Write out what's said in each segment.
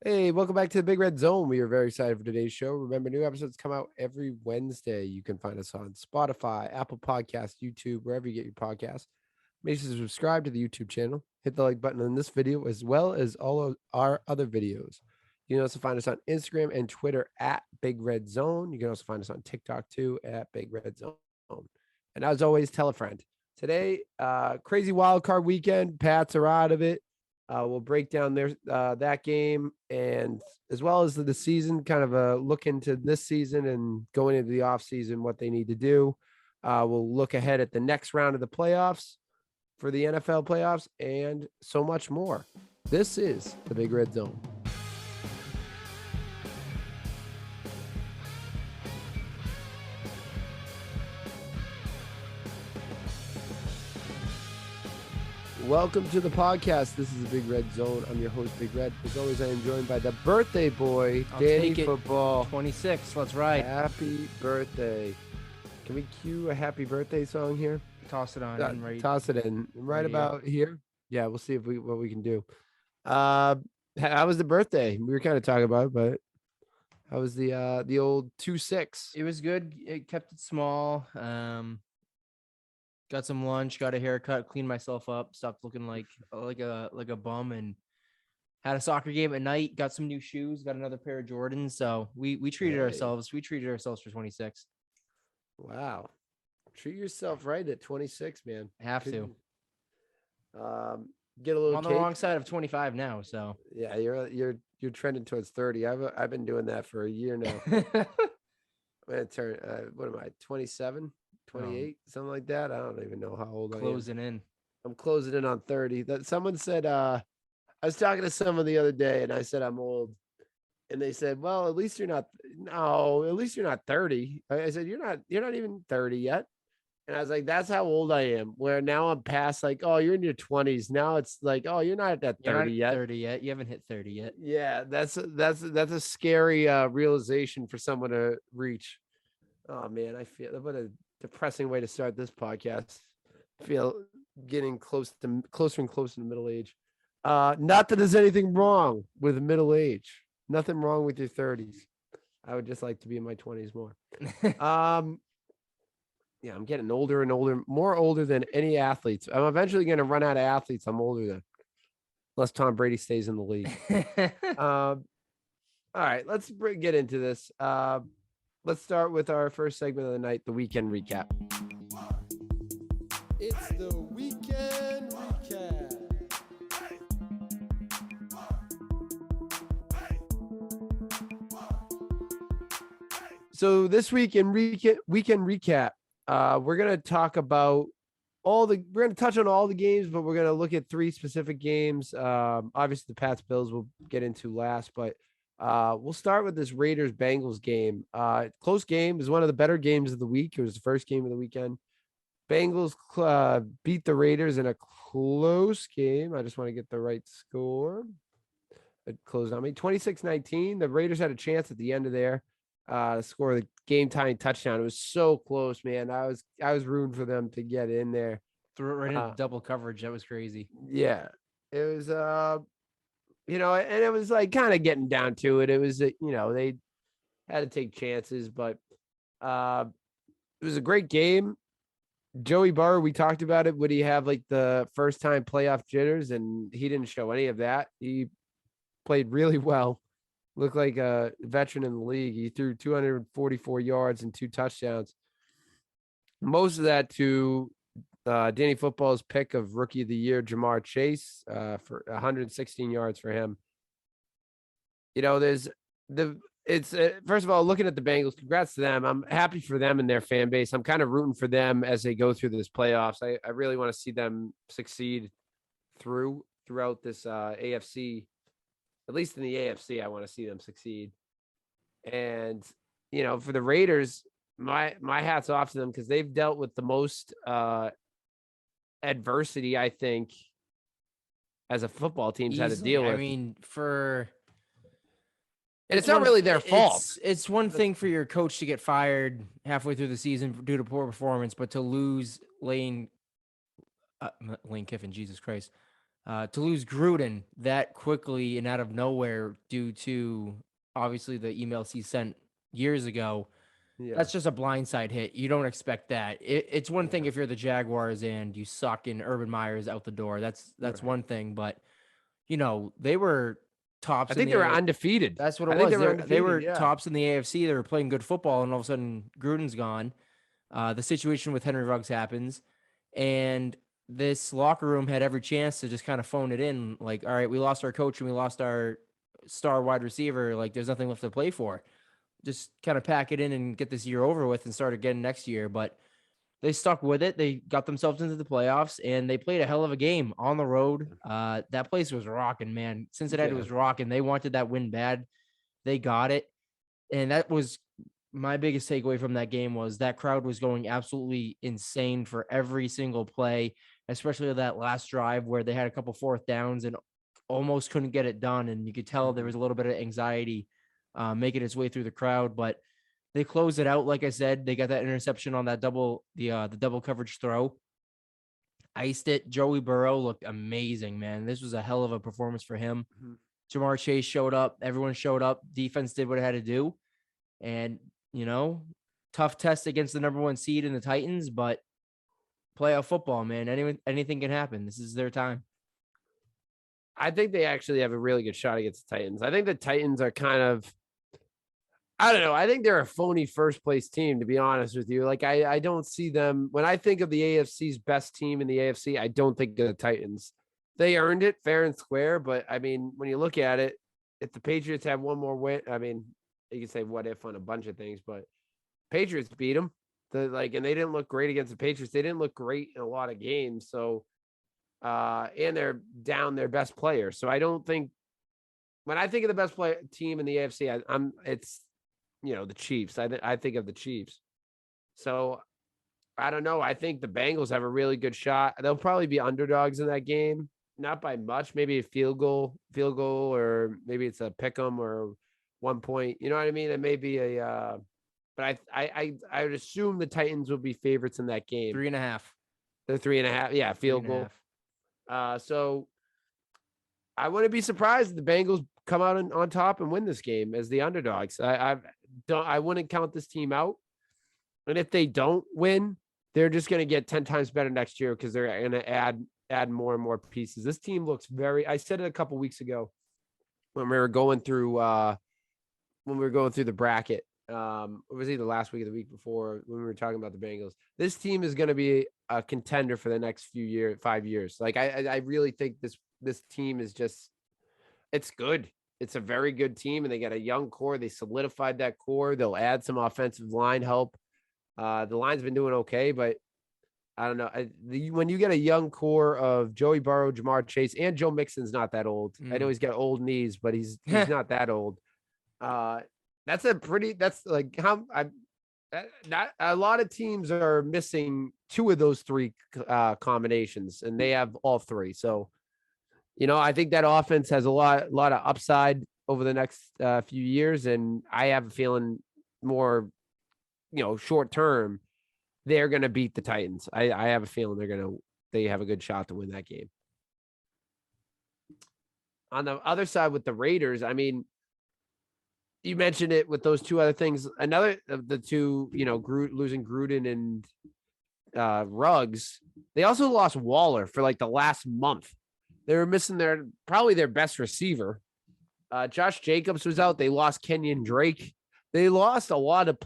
Hey, welcome back to the Big Red Zone. We are very excited for today's show. Remember, new episodes come out every Wednesday. You can find us on Spotify, Apple Podcasts, YouTube, wherever you get your podcasts. Make sure to subscribe to the YouTube channel. Hit the like button on this video as well as all of our other videos. You can also find us on Instagram and Twitter at Big Red Zone. You can also find us on TikTok too at Big Red Zone. And as always, tell a friend. Today, crazy wild card weekend. Pats are out of it. We'll break down that game and as well as the season, kind of a look into this season and going into the offseason, what they need to do. We'll look ahead at the next round of the playoffs for the NFL playoffs and so much more. This is the Big Red Zone. Welcome to the podcast. This is the Big Red Zone. I'm your host, Big Red. As always, I am joined by the birthday boy, Danny Football. 26. Let's ride. Happy birthday. Can we cue a happy birthday song here? Toss it on. Toss it in. Right about here. Yeah, we'll see what we can do. How was the birthday? We were kind of talking about it, but how was the old 2-6? It was good. It kept it small. Got some lunch, got a haircut, cleaned myself up, stopped looking like a bum, and had a soccer game at night. Got some new shoes, got another pair of Jordans. So we treated ourselves. We treated ourselves for 26. Wow, treat yourself right at 26, man. Have to. Get a little. I'm on the wrong side of 25 now. So yeah, you're trending towards 30. I've been doing that for a year now. I'm gonna turn. What am I? 27. 28, something like that. I don't even know how old I am. Closing in. I'm closing in on 30. That someone said, I was talking to someone the other day and I said, I'm old. And they said, well, at least you're not 30. I said, you're not even 30 yet. And I was like, that's how old I am. Where now I'm past like, oh, you're in your 20s. Now it's like, oh, you're not at 30 yet. 30 yet. You haven't hit 30 yet. Yeah, that's a scary realization for someone to reach. Oh man, I feel what a depressing way to start this podcast. I feel getting closer and closer to middle age. Not that there's anything wrong with middle age. Nothing wrong with your 30s. I would just like to be in my 20s more. Yeah, I'm getting older and older, more older than any athletes. I'm eventually going to run out of athletes I'm older than, unless Tom Brady stays in the league. All right, let's get into this. Let's start with our first segment of the night, the weekend recap. It's the weekend recap. So this week in weekend recap, we're going to talk about we're going to touch on all the games, but we're going to look at 3 specific games. Obviously the Pats Bills we'll get into last, but we'll start with this Raiders Bengals game. Close game. Is one of the better games of the week. It was the first game of the weekend. Bengals beat the Raiders in a close game. I just want to get the right score. It closed on me 26-19. The Raiders had a chance at the end of there to score the game tying touchdown. It was so close, man. I was rooting for them to get in there. Threw it right into double coverage. That was crazy. Yeah, it was and it was like kind of getting down to it. It was, they had to take chances, but it was a great game. Joey Burrow, we talked about it. Would he have like the first time playoff jitters? And he didn't show any of that. He played really well. Looked like a veteran in the league. He threw 244 yards and 2 touchdowns. Most of that to Danny Football's pick of Rookie of the Year, Jamar Chase, for 116 yards for him. First of all, looking at the Bengals, congrats to them. I'm happy for them and their fan base. I'm kind of rooting for them as they go through this playoffs. I really want to see them succeed throughout this AFC. At least in the AFC, I want to see them succeed. And, for the Raiders, my hat's off to them because they've dealt with the most adversity, I think, as a football team's had to deal with. I mean, and it's not really their fault. It's one thing for your coach to get fired halfway through the season due to poor performance, but to lose Lane Kiffin, Jesus Christ, To lose Gruden that quickly and out of nowhere due to obviously the emails he sent years ago, Yeah. that's just a blindside hit. You don't expect that. It's one thing Yeah. if you're the Jaguars and you suck and Urban Meyer's out the door. That's Right. one thing, but they were I tops in think they were the. undefeated. That's what it I think was. they were They undefeated. were Yeah. tops in the AFC. They were playing good football, and all of a sudden Gruden's gone. The situation with Henry Ruggs happens, and this locker room had every chance to just kind of phone it in. Like, all right, we lost our coach and we lost our star wide receiver. Like, there's nothing left to play for. Just kind of pack it in and get this year over with and start again next year. But they stuck with it. They got themselves into the playoffs and they played a hell of a game on the road. That place was rocking, man. Cincinnati Yeah. was rocking. They wanted that win bad. They got it. And that was my biggest takeaway from that game was that crowd was going absolutely insane for every single play, especially that last drive where they had a couple fourth downs and almost couldn't get it done. And you could tell there was a little bit of anxiety making its way through the crowd, but they closed it out. Like I said, they got that interception on that the double coverage throw. Iced it. Joey Burrow looked amazing, man. This was a hell of a performance for him. Jamar Chase showed up. Everyone showed up. Defense did what it had to do. And, tough test against the number 1 seed in the Titans, but playoff football, man. Anything can happen. This is their time. I think they actually have a really good shot against the Titans. I think the Titans are kind of, I don't know. I think they're a phony first place team, to be honest with you. Like, I don't see them. When I think of the AFC's best team in the AFC, I don't think of the Titans. They earned it fair and square. But I mean, when you look at it, if the Patriots have one more win, I mean, you can say what if on a bunch of things, but Patriots beat them. And they didn't look great against the Patriots. They didn't look great in a lot of games. So, and they're down their best player. So I don't think when I think of the best team in the AFC, it's the Chiefs. I think of the Chiefs. So I don't know. I think the Bengals have a really good shot. They'll probably be underdogs in that game, not by much. Maybe a field goal, or maybe it's a pick 'em or 1 point. You know what I mean? It may be a. But I would assume the Titans will be favorites in that game. 3.5. They're 3.5. Yeah, field goal. So I wouldn't be surprised if the Bengals come out on top and win this game as the underdogs. I wouldn't count this team out. And if they don't win, they're just going to get 10 times better next year because they're going to add more and more pieces. This team looks I said it a couple weeks ago when we were going through the bracket. It was either last week or the week before when we were talking about the Bengals. This team is going to be a contender for the next 5 years. Like I really think this team is just, it's good. It's a very good team, and they got a young core. They solidified that core. They'll add some offensive line help. The line's been doing okay, but I don't know. When you get a young core of Joey Burrow, Jamar Chase, and Joe Mixon's not that old. I know he's got old knees, but he's not that old. That's like how not a lot of teams are missing 2 of those 3 combinations, and they have all 3. So, I think that offense has a lot of upside over the next few years, and I have a feeling more, short term, they're going to beat the Titans. I have a feeling they have a good shot to win that game. On the other side with the Raiders, I mean, you mentioned it with those 2 other things. Another of the 2, losing Gruden and Ruggs. They also lost Waller for like the last month. They were missing probably their best receiver. Josh Jacobs was out. They lost Kenyon Drake. They lost a lot of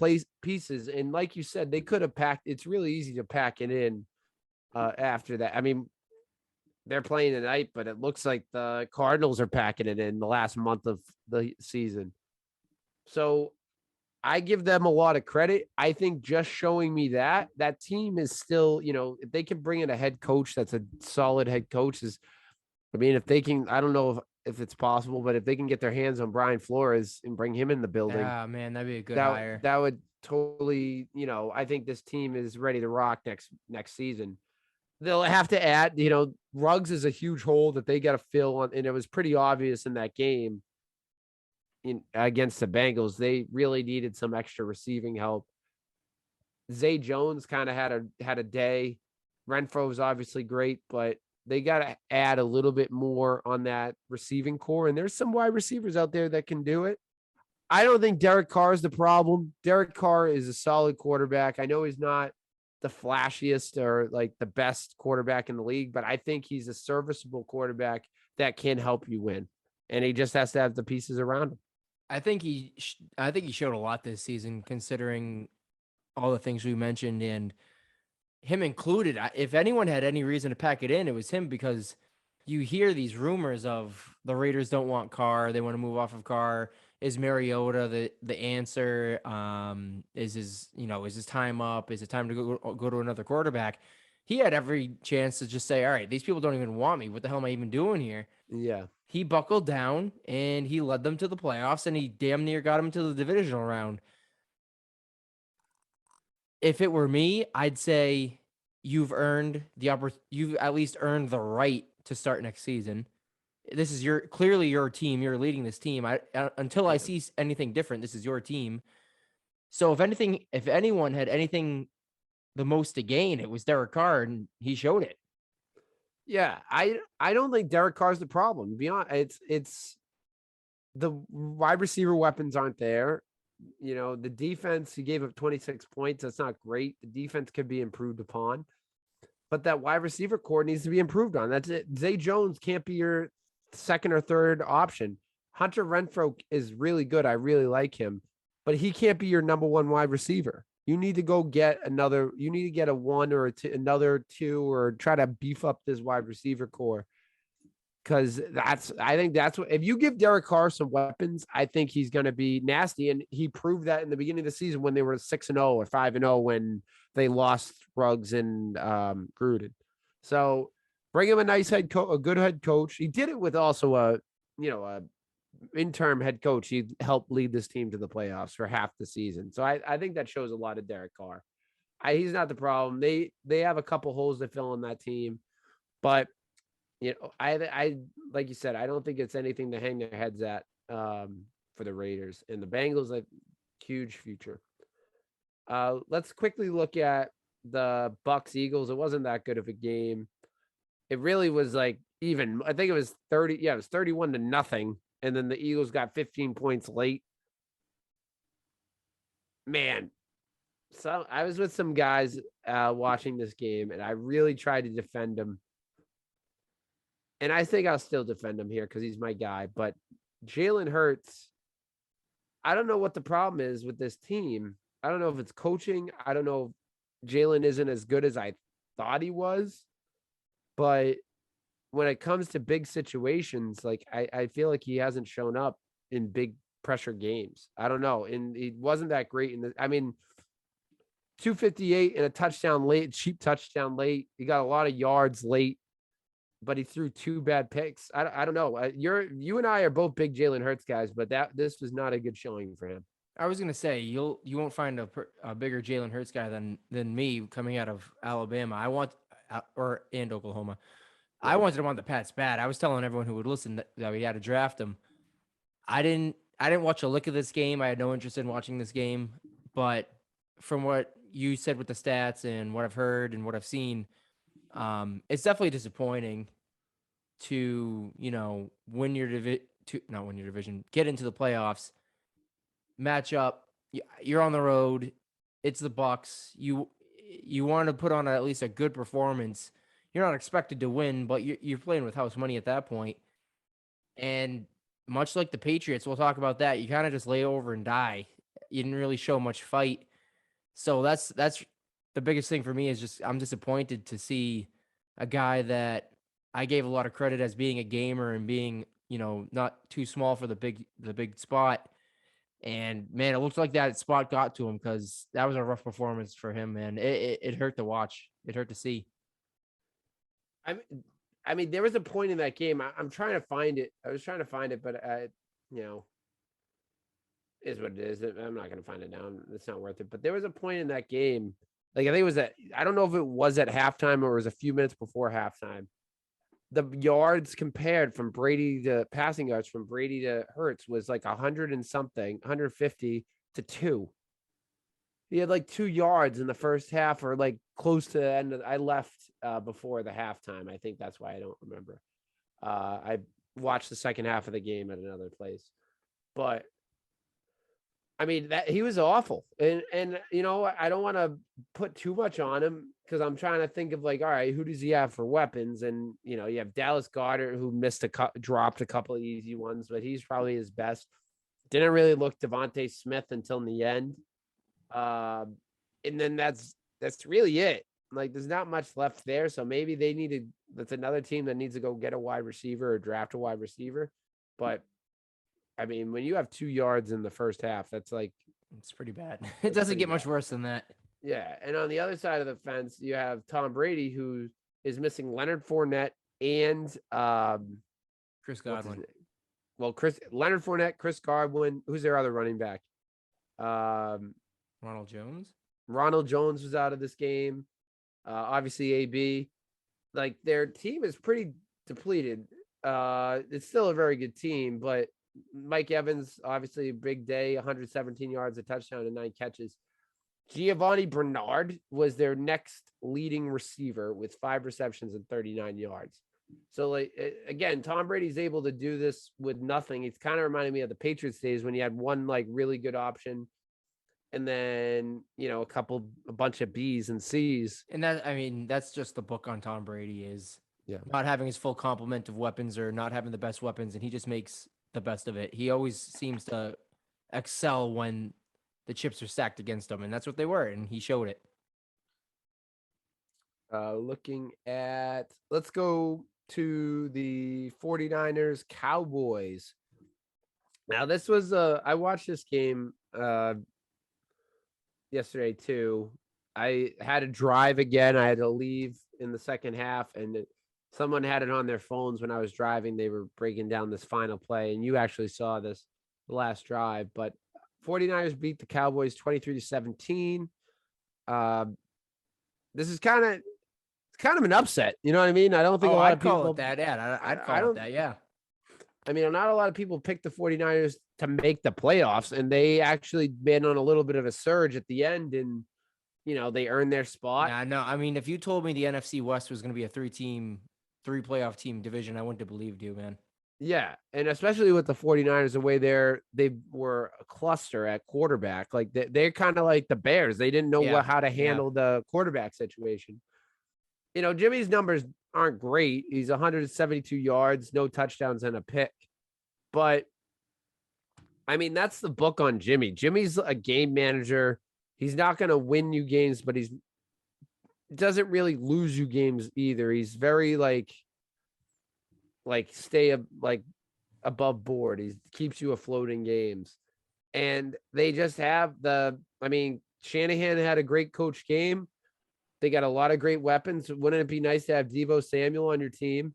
pieces. And like you said, they could have packed. It's really easy to pack it in after that. I mean, they're playing tonight, but it looks like the Cardinals are packing it in the last month of the season. So I give them a lot of credit. I think just showing me that team is still, if they can bring in a head coach that's a solid head coach if they can, I don't know if it's possible, but if they can get their hands on Brian Flores and bring him in the building. Yeah, man, that'd be a good hire. That would totally, I think this team is ready to rock next season. They'll have to add, Ruggs is a huge hole that they got to fill on, and it was pretty obvious in that game against the Bengals. They really needed some extra receiving help. Zay Jones kind of had a day. Renfro was obviously great, but they got to add a little bit more on that receiving core. And there's some wide receivers out there that can do it. I don't think Derek Carr is the problem. Derek Carr is a solid quarterback. I know he's not the flashiest or like the best quarterback in the league, but I think he's a serviceable quarterback that can help you win. And he just has to have the pieces around him. I think he showed a lot this season, considering all the things we mentioned, and him included. If anyone had any reason to pack it in, it was him, because you hear these rumors of the Raiders don't want Carr, they want to move off of Carr. Is Mariota the answer? Is his time up? Is it time to go to another quarterback? He had every chance to just say, all right, these people don't even want me. What the hell am I even doing here? Yeah. He buckled down and he led them to the playoffs, and he damn near got them to the divisional round. If it were me, I'd say you've earned you've at least earned the right to start next season. This is clearly your team. You're leading this team. Until I see anything different, this is your team. So if anyone had anything the most to gain, it was Derek Carr, and he showed it. Yeah, I don't think Derek Carr's the problem. Beyond it's the wide receiver weapons aren't there. The defense, he gave up 26 points. That's not great. The defense could be improved upon, but that wide receiver core needs to be improved on. That's it. Zay Jones can't be your second or third option. Hunter Renfrow is really good. I really like him, but he can't be your number one wide receiver. You need to go get you need to get a one or another two, or try to beef up this wide receiver core. Because I think that's what, if you give Derek Carr some weapons, I think he's going to be nasty. And he proved that in the beginning of the season when they were 6-0 or 5-0 when they lost Ruggs and Gruden. So bring him a good head coach. He did it with also a interim head coach. He helped lead this team to the playoffs for half the season. So I think that shows a lot of Derek Carr. He's not the problem. They have a couple holes to fill in that team, but I like you said, I don't think it's anything to hang their heads at for the Raiders, and the Bengals have huge future. Let's quickly look at the Bucks Eagles. It wasn't that good of a game. It really was like even. I think it was 30. Yeah, it was 31-0, and then the Eagles got 15 points late. Man, so I was with some guys watching this game, and I really tried to defend them. And I think I'll still defend him here because he's my guy. But Jalen Hurts, I don't know what the problem is with this team. I don't know if it's coaching. I don't know if Jalen isn't as good as I thought he was. But when it comes to big situations, like I feel like he hasn't shown up in big pressure games. I don't know. And he wasn't that great in the, 258 and a touchdown late, cheap touchdown late. He got a lot of yards late, but he threw 2 bad picks. I don't know. You and I are both big Jalen Hurts guys, but this was not a good showing for him. I was gonna say you won't find a bigger Jalen Hurts guy than me coming out of Alabama. And Oklahoma. Yeah. I wanted him on the Pats bad. I was telling everyone who would listen that we had to draft him. I didn't watch a lick of this game. I had no interest in watching this game, but from what you said with the stats and what I've heard and what I've seen, it's definitely disappointing to win your not win your division, get into the playoffs, match up. You're on the road. It's the Bucks. You want to put on at least a good performance. You're not expected to win, but you're playing with house money at that point. And much like the Patriots, we'll talk about that. You kind of just lay over and die. You didn't really show much fight. So that's the biggest thing for me is just I'm disappointed to see a guy that I gave a lot of credit as being a gamer and being, not too small for the big spot. And man, it looks like that spot got to him because that was a rough performance for him, man. It hurt to watch. It hurt to see. I mean, there was a point in that game. I'm trying to find it. I was trying to find it, but is what it is. I'm not going to find it now. It's not worth it. But there was a point in that game. Like, I think it was I don't know if it was at halftime or it was a few minutes before halftime. The yards compared from Brady to passing yards from Brady to Hurts was like 100 and something, 150 to 2. He had like 2 yards in the first half, or like close to the end. I left before the halftime. I think that's why I don't remember. I watched the second half of the game at another place, but I mean that he was awful, and I don't want to put too much on him because I'm trying to think of like, all right, who does he have for weapons? And you have Dallas Goedert, who dropped a couple of easy ones, but he's probably his best. Didn't really look Devontae Smith until in the end. And then that's really it. Like, there's not much left there. So maybe that's another team that needs to go get a wide receiver or draft a wide receiver. But I mean, when you have 2 yards in the first half, that's like, it's pretty bad. It doesn't get much worse than that. Yeah. And on the other side of the fence, you have Tom Brady, who is missing Leonard Fournette and Chris Godwin. Well, Leonard Fournette, Chris Godwin. Who's their other running back? Ronald Jones. Ronald Jones was out of this game. Obviously, AB. Like, their team is pretty depleted. It's still a very good team, but Mike Evans, obviously a big day, 117 yards, a touchdown, and 9 catches. Giovanni Bernard was their next leading receiver with 5 receptions and 39 yards. So, like, again, Tom Brady's able to do this with nothing. It's kind of reminding me of the Patriots days when you had one like really good option, and then a bunch of B's and C's. And that's just the book on Tom Brady is not having his full complement of weapons or not having the best weapons, and he just makes the best of it. He always seems to excel when the chips are stacked against him, and that's what they were, and he showed it. Let's go to the 49ers Cowboys. Now, this was I watched this game yesterday too. I had to drive again. I had to leave in the second half, and someone had it on their phones when I was driving. They were breaking down this final play, and you actually saw this the last drive. But 49ers beat the Cowboys 23-17. This is kind of an upset. You know what I mean? I don't think a lot of people call it that. Yeah, I'd call it that. Yeah. I mean, not a lot of people picked the 49ers to make the playoffs, and they actually been on a little bit of a surge at the end, and they earned their spot. Yeah, no, I mean, if you told me the NFC West was going to be a 3 playoff team division, I wouldn't have believed you, man. Yeah, and especially with the 49ers, the way they were a cluster at quarterback. Like, they're kind of like the Bears. They didn't know how to handle the quarterback situation. Jimmy's numbers aren't great. He's 172 yards, no touchdowns, and a pick. But, I mean, that's the book on Jimmy. Jimmy's a game manager. He's not going to win you games, but he doesn't really lose you games either. He's very, like stay above board. He keeps you afloat in games. And they just have Shanahan had a great coach game. They got a lot of great weapons. Wouldn't it be nice to have Deebo Samuel on your team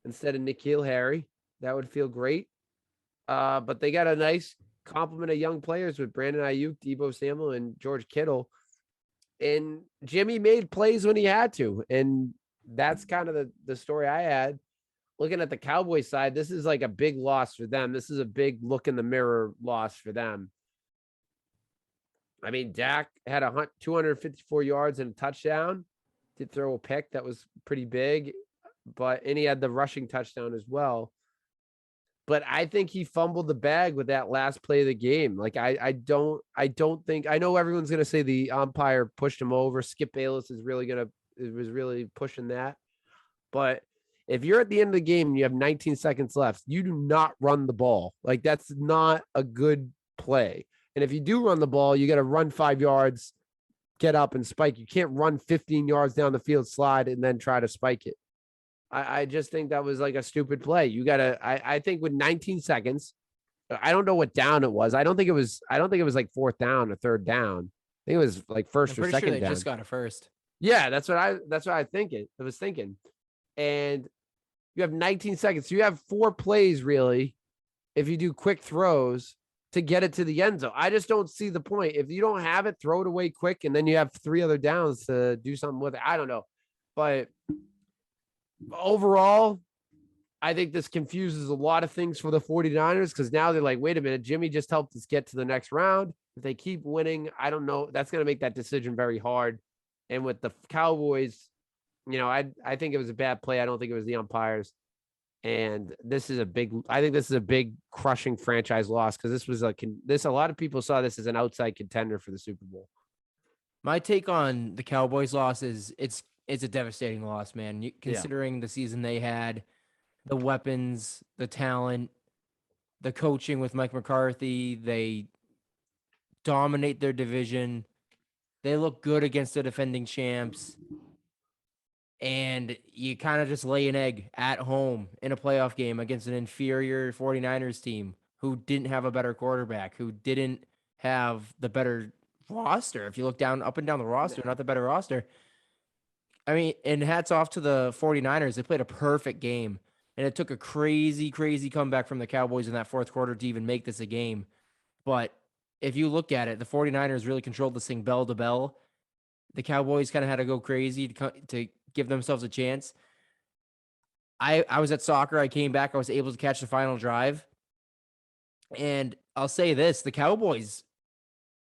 instead of N'Keal Harry? That would feel great. But they got a nice complement of young players with Brandon Ayuk, Deebo Samuel, and George Kittle. And Jimmy made plays when he had to. And that's kind of the story I had. Looking at the Cowboys side, this is like a big loss for them. This is a big look in the mirror loss for them. I mean, Dak had 254 yards and a touchdown. Did throw a pick that was pretty big, and he had the rushing touchdown as well. But I think he fumbled the bag with that last play of the game. Like, I don't think, I know everyone's gonna say the umpire pushed him over. Skip Bayless was really pushing that. But if you're at the end of the game and you have 19 seconds left, you do not run the ball. Like, that's not a good play. And if you do run the ball, you got to run 5 yards, get up and spike. You can't run 15 yards down the field, slide, and then try to spike it. I just think that was like a stupid play. You got to, I think with 19 seconds, I don't know what down it was. I don't think it was like 4th down or 3rd down. I think it was like first or second sure they down. Just got a first. Yeah, that's what I was thinking. And you have 19 seconds. So you have 4 plays really, if you do quick throws to get it to the end zone. I just don't see the point. If you don't have it, throw it away quick, and then you have 3 other downs to do something with it. I don't know. But overall, I think this confuses a lot of things for the 49ers because now they're like, wait a minute, Jimmy just helped us get to the next round. If they keep winning, I don't know. That's going to make that decision very hard. And with the Cowboys, I think it was a bad play. I don't think it was the umpires. And this is I think this is a big crushing franchise loss because this was a lot of people saw this as an outside contender for the Super Bowl. My take on the Cowboys loss is it's a devastating loss, man. Considering the season they had, the weapons, the talent, the coaching with Mike McCarthy, they dominate their division. They look good against the defending champs. And you kind of just lay an egg at home in a playoff game against an inferior 49ers team who didn't have a better quarterback, who didn't have the better roster. If you look up and down the roster, not the better roster. I mean, and hats off to the 49ers. They played a perfect game. And it took a crazy, crazy comeback from the Cowboys in that fourth quarter to even make this a game. But if you look at it, the 49ers really controlled this thing bell to bell. The Cowboys kind of had to go crazy to give themselves a chance. I was at soccer. I came back. I was able to catch the final drive. And I'll say this, the Cowboys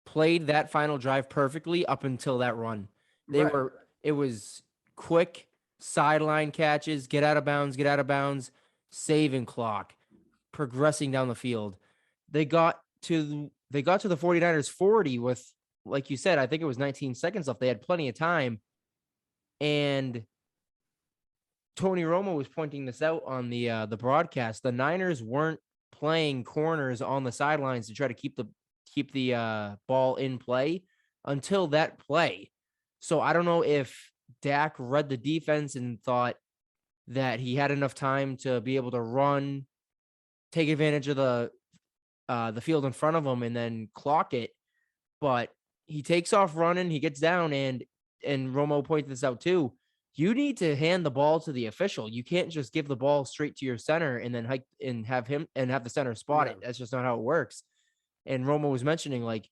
played that final drive perfectly up until that run. It was quick sideline catches, get out of bounds, saving clock, progressing down the field. They got to the 49ers 40 with, like you said, I think it was 19 seconds left. They had plenty of time. And Tony Romo was pointing this out on the broadcast. The Niners weren't playing corners on the sidelines to try to keep the ball in play until that play. So I don't know if Dak read the defense and thought that he had enough time to be able to run, take advantage of the field in front of him, and then clock it. But he takes off running, he gets down, and Romo pointed this out too. You need to hand the ball to the official. You can't just give the ball straight to your center and then hike and have the center spot it. That's just not how it works. And Romo was mentioning, like,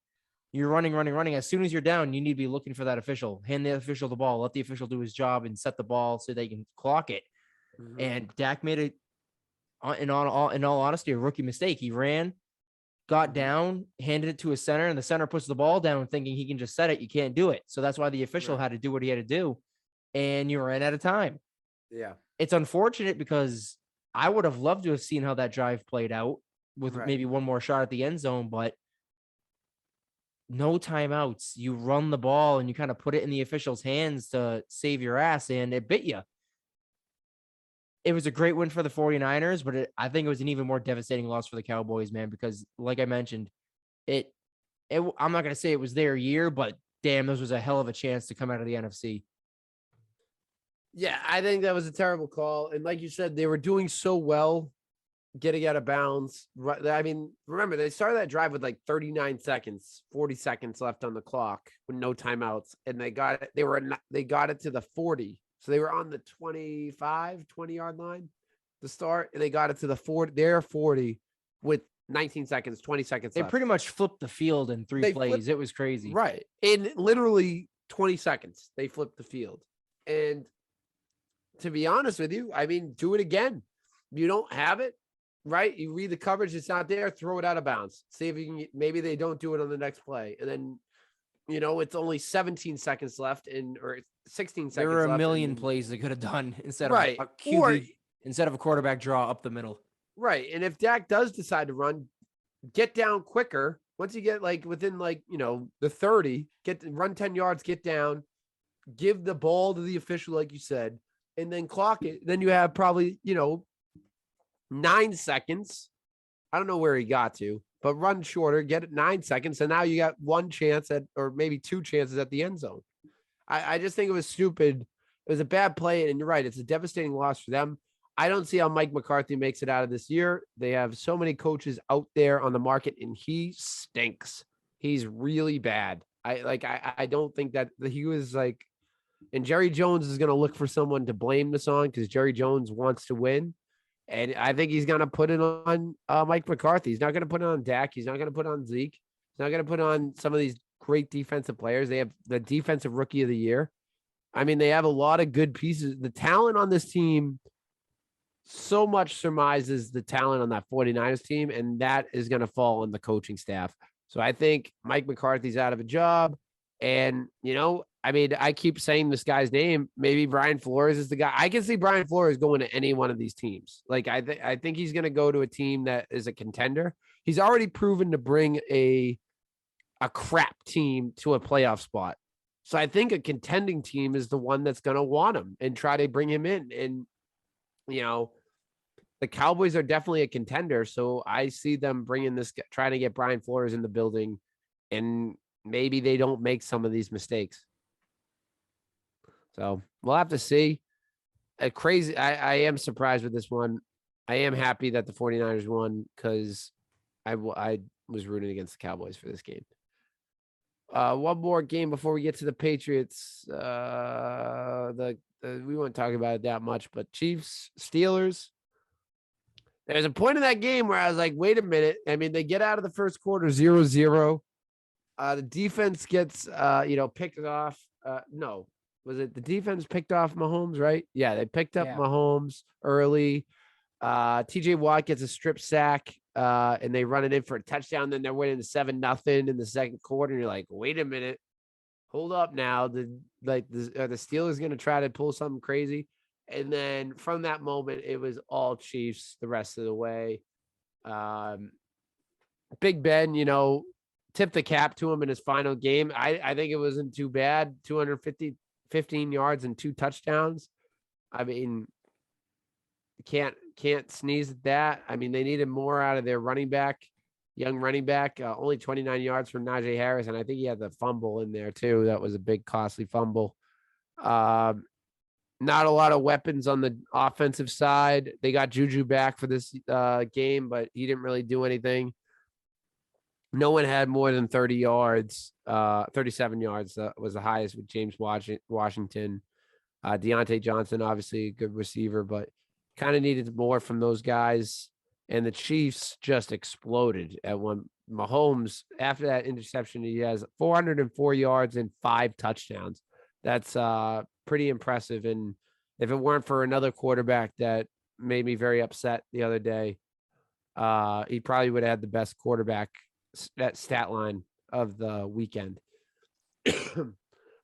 you're running. As soon as you're down, you need to be looking for that official. Hand the official the ball. Let the official do his job and set the ball so they can clock it. Mm-hmm. And Dak made it, in all honesty, a rookie mistake. He ran, got down, handed it to his center, and the center puts the ball down thinking he can just set it. You can't do it. So that's why the official had to do what he had to do. And you ran out of time. Yeah. It's unfortunate because I would have loved to have seen how that drive played out with maybe one more shot at the end zone, but no timeouts. You run the ball and you kind of put it in the official's hands to save your ass, and it bit you. It was a great win for the 49ers, but I think it was an even more devastating loss for the Cowboys, man, because like I mentioned, I'm not going to say it was their year, but damn, this was a hell of a chance to come out of the NFC. Yeah, I think that was a terrible call. And like you said, they were doing so well getting out of bounds. I mean, remember, they started that drive with like 39 seconds, 40 seconds left on the clock with no timeouts. And they got it to the 40. So they were on the 20-yard line to start. And they got it to the 40, their 40 with 19 seconds, 20 seconds They left. pretty much flipped the field in three plays. It was crazy. Right. In literally 20 seconds, they flipped the field. And to be honest with you, I mean, do it again. You don't have it, right? You read the coverage, it's not there, throw it out of bounds. See if you can, maybe they don't do it on the next play. And then, it's only 17 seconds left or 16 seconds left. There were a million plays they could have done instead of a QB, instead of a quarterback draw up the middle. Right. And if Dak does decide to run, get down quicker. Once you get within the 30, run 10 yards, get down, give the ball to the official, like you said, and then clock it. Then you have probably, 9 seconds. I don't know where he got to, but run shorter, get it 9 seconds. And now you got one chance or maybe 2 chances at the end zone. I just think it was stupid. It was a bad play. And you're right. It's a devastating loss for them. I don't see how Mike McCarthy makes it out of this year. They have so many coaches out there on the market and he stinks. He's really bad. I don't think that he was and Jerry Jones is going to look for someone to blame this on because Jerry Jones wants to win. And I think he's going to put it on Mike McCarthy. He's not going to put it on Dak. He's not going to put it on Zeke. He's not going to put it on some of these great defensive players. They have the defensive rookie of the year. I mean, they have a lot of good pieces. The talent on this team so much surmises the talent on that 49ers team, and that is going to fall on the coaching staff. So I think Mike McCarthy's out of a job. And, I mean, I keep saying this guy's name. Maybe Brian Flores is the guy. I can see Brian Flores going to any one of these teams. Like, I think he's going to go to a team that is a contender. He's already proven to bring a crap team to a playoff spot. So I think a contending team is the one that's going to want him and try to bring him in. And, the Cowboys are definitely a contender. So I see them bringing this, trying to get Brian Flores in the building, and maybe they don't make some of these mistakes. So we'll have to see. I am surprised with this one. I am happy that the 49ers won because I was rooting against the Cowboys for this game. One more game before we get to the Patriots. We won't talk about it that much, but Chiefs, Steelers. There's a point in that game where I was like, wait a minute. I mean, they get out of the first quarter 0-0. The defense gets, picked off. No, was it the defense picked off Mahomes, right? Yeah, they picked up Mahomes early. TJ Watt gets a strip sack, and they run it in for a touchdown. Then they're winning 7-0 in the second quarter. And you're like, wait a minute. Hold up now. The Steelers going to try to pull something crazy? And then from that moment, it was all Chiefs the rest of the way. Big Ben, tipped the cap to him in his final game. I think it wasn't too bad. 15 yards and 2 touchdowns. I mean, can't sneeze at that. I mean, they needed more out of their young running back. Only 29 yards from Najee Harris, and I think he had the fumble in there too. That was a big, costly fumble. Not a lot of weapons on the offensive side. They got Juju back for this game, but he didn't really do anything. No one had more than 30 yards, 37 yards was the highest with James Washington. Deontay Johnson, obviously a good receiver, but kind of needed more from those guys. And the Chiefs just exploded at one. Mahomes, after that interception, he has 404 yards and 5 touchdowns. That's pretty impressive. And if it weren't for another quarterback that made me very upset the other day, he probably would have had the best quarterback stat line of the weekend.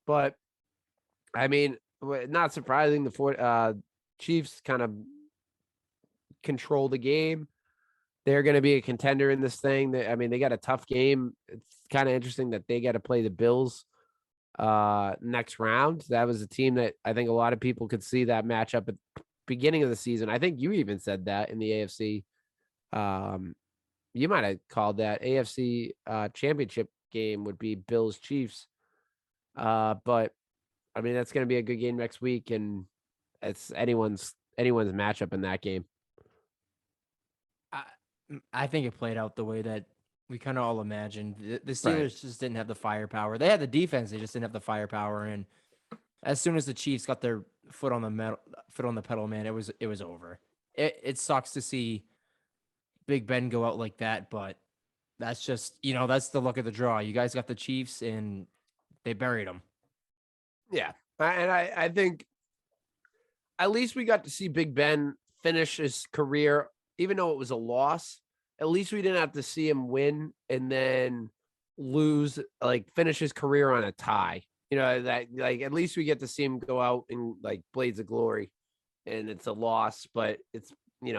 But I mean, not surprising, the Chiefs kind of control the game. They're going to be a contender in this thing. They got a tough game. It's kind of interesting that they got to play the Bills next round. That was a team that I think a lot of people could see that matchup at the beginning of the season. I think you even said that in the AFC. You might have called that AFC championship game would be Bills Chiefs. But I mean, that's going to be a good game next week, and it's anyone's matchup in that game. I think it played out the way that we kind of all imagined. The Steelers just didn't have the firepower. They had the defense, they just didn't have the firepower. And as soon as the Chiefs got their foot on the pedal, man, it was over. It sucks to see Big Ben go out like that, but that's just, that's the luck of the draw. You guys got the Chiefs, and they buried them. Yeah, and I think at least we got to see Big Ben finish his career, even though it was a loss. At least we didn't have to see him win and then lose, finish his career on a tie. That at least we get to see him go out in blades of glory, and it's a loss, but it's, he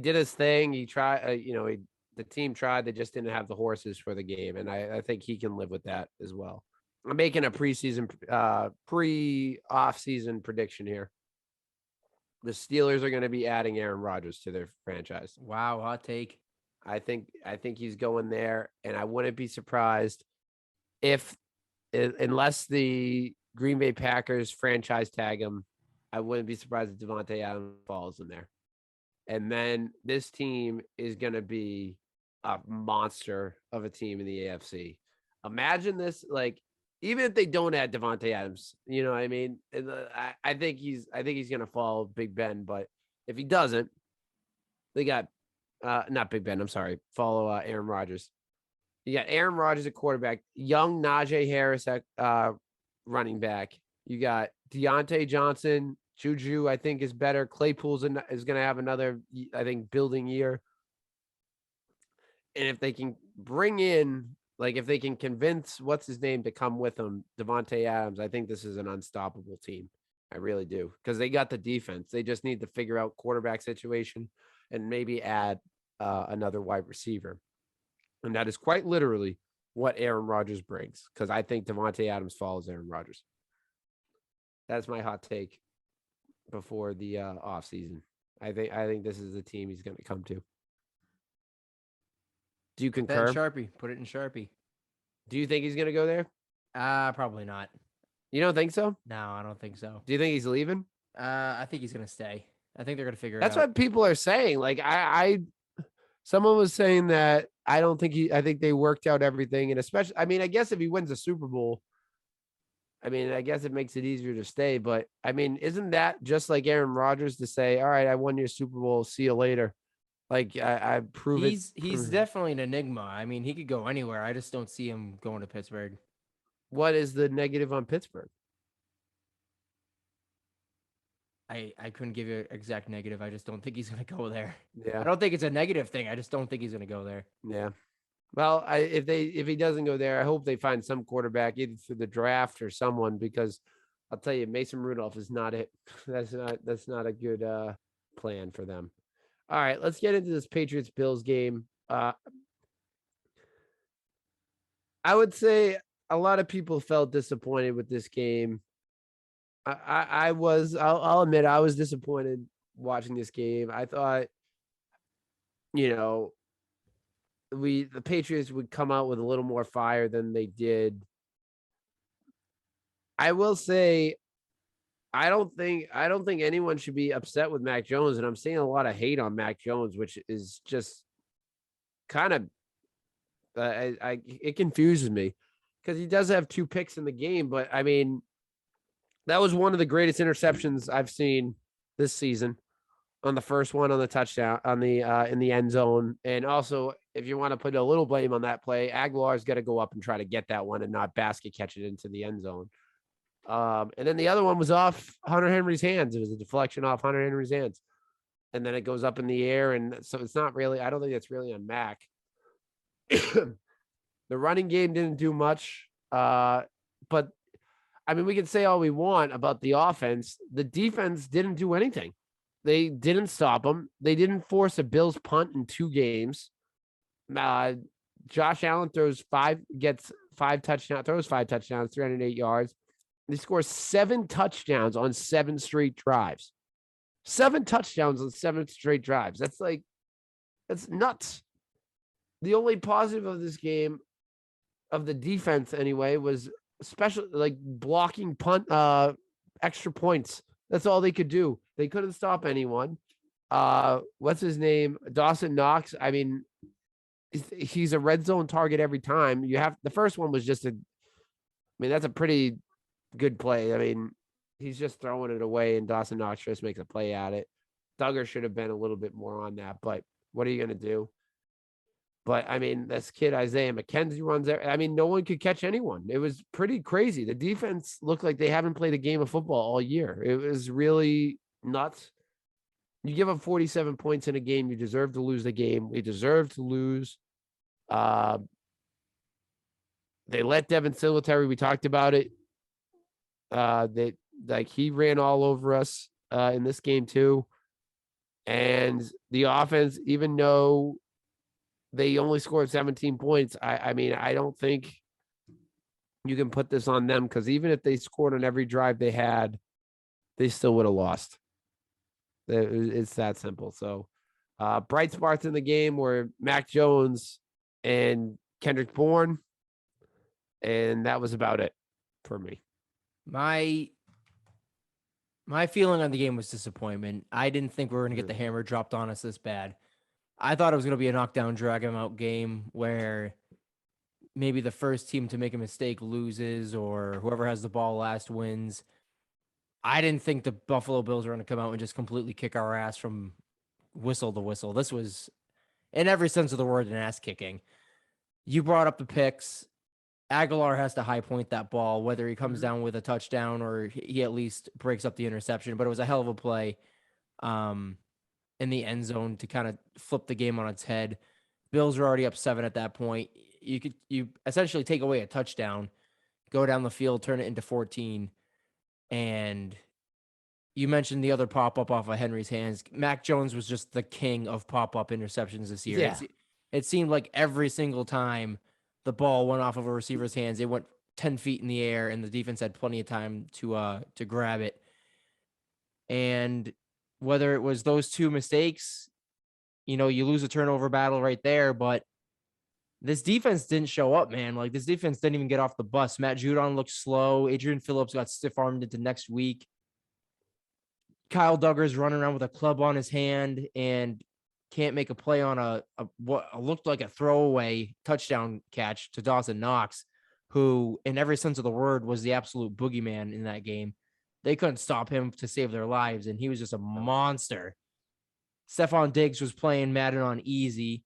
did his thing. He tried, the team tried, they just didn't have the horses for the game. And I think he can live with that as well. I'm making a pre-off-season prediction here. The Steelers are going to be adding Aaron Rodgers to their franchise. Wow, hot take. I think he's going there, and I wouldn't be surprised unless the Green Bay Packers franchise tag him, I wouldn't be surprised if Davante Adams falls in there. And then this team is going to be a monster of a team in the AFC. Imagine this, even if they don't add Davante Adams, you know what I mean? I think he's going to follow Big Ben, but if he doesn't, they got not Big Ben. I'm sorry, follow Aaron Rodgers. You got Aaron Rodgers at quarterback, young Najee Harris at running back. You got Deontay Johnson, Juju, I think, is better. Claypool's is going to have another, I think, building year. And if they can bring in, like, if they can convince what's his name to come with them, Devontae Adams, I think this is an unstoppable team. I really do, because they got the defense. They just need to figure out quarterback situation and maybe add another wide receiver. And that is quite literally what Aaron Rodgers brings, because I think Devontae Adams follows Aaron Rodgers. That's my hot take before the offseason. I think this is the team he's going to come to. Do you concur? Sharpie. Put it in Sharpie. Do you think he's going to go there? Probably not. You don't think so? No, I don't think so. Do you think he's leaving? I think he's going to stay. I think they're going to figure it out. That's what people are saying. Like, someone was saying that I think they worked out everything. And especially, I mean, I guess if he wins the Super Bowl, I mean, I guess it makes it easier to stay. But, I mean, isn't that just like Aaron Rodgers to say, all right, I won your Super Bowl. See you later. Like, I prove it. He's definitely an enigma. I mean, he could go anywhere. I just don't see him going to Pittsburgh. What is the negative on Pittsburgh? I couldn't give you an exact negative. I just don't think he's going to go there. Yeah. I don't think it's a negative thing. I just don't think he's going to go there. Yeah. Well, if he doesn't go there, I hope they find some quarterback either through the draft or someone, because I'll tell you, Mason Rudolph is not it. That's not a good plan for them. All right, let's get into this Patriots-Bills game. I would say a lot of people felt disappointed with this game. I'll admit I was disappointed watching this game. I thought, the Patriots would come out with a little more fire than they did. I will say, I don't think anyone should be upset with Mac Jones, and I'm seeing a lot of hate on Mac Jones, which is just kind of it confuses me, because he does have 2 picks in the game, but I mean, that was one of the greatest interceptions I've seen this season. On the first one, on the touchdown, on the in the end zone, and also if you want to put a little blame on that play, Aguilar's got to go up and try to get that one and not basket catch it into the end zone. And then the other one was off Hunter Henry's hands. It was a deflection off Hunter Henry's hands, and then it goes up in the air, and so it's not really. I don't think it's really on Mac. The running game didn't do much, but I mean, we can say all we want about the offense. The defense didn't do anything. They didn't stop them. They didn't force a Bills punt in 2 games. Josh Allen throws 5 touchdowns, 308 yards. He scores 7 touchdowns on 7 straight drives. 7 touchdowns on 7 straight drives. That's nuts. The only positive of this game, of the defense anyway, was special, like blocking punt, extra points. That's all they could do. They couldn't stop anyone. What's his name? Dawson Knox. I mean, he's a red zone target every time. The first one was just that's a pretty good play. I mean, he's just throwing it away, and Dawson Knox just makes a play at it. Duggar should have been a little bit more on that, but what are you going to do? But, I mean, this kid, Isaiah McKenzie, runs there. I mean, no one could catch anyone. It was pretty crazy. The defense looked like they haven't played a game of football all year. It was really nuts. You give up 47 points in a game, you deserve to lose the game. We deserve to lose. They let Devin Singletary, we talked about it. He ran all over us in this game too. And the offense, even though they only scored 17 points, I mean, I don't think you can put this on them, because even if they scored on every drive they had, they still would have lost. It's that simple. So bright spots in the game were Mac Jones and Kendrick Bourne, and that was about it for me. My feeling on the game was disappointment. I didn't think we were going to get the hammer dropped on us this bad. I thought it was going to be a knockdown, drag 'em out game where maybe the first team to make a mistake loses, or whoever has the ball last wins. I didn't think the Buffalo Bills were going to come out and just completely kick our ass from whistle to whistle. This was, in every sense of the word, an ass kicking. You brought up the picks. Aguilar has to high point that ball, whether he comes Mhm. down with a touchdown or he at least breaks up the interception. But it was a hell of a play in the end zone to kind of flip the game on its head. Bills were already up 7 at that point. You essentially take away a touchdown, go down the field, turn it into 14, and you mentioned the other pop up off of Henry's hands. Mac Jones was just the king of pop up interceptions this year. Yeah. It seemed like every single time the ball went off of a receiver's hands, it went 10 feet in the air, and the defense had plenty of time to grab it. And whether it was those two mistakes, you lose a turnover battle right there, but this defense didn't show up, man. Like, this defense didn't even get off the bus. Matt Judon looked slow. Adrian Phillips got stiff armed into next week. Kyle Duggar's running around with a club on his hand and can't make a play on a what looked like a throwaway touchdown catch to Dawson Knox, who, in every sense of the word, was the absolute boogeyman in that game. They couldn't stop him to save their lives, and he was just a monster. Stephon Diggs was playing Madden on easy.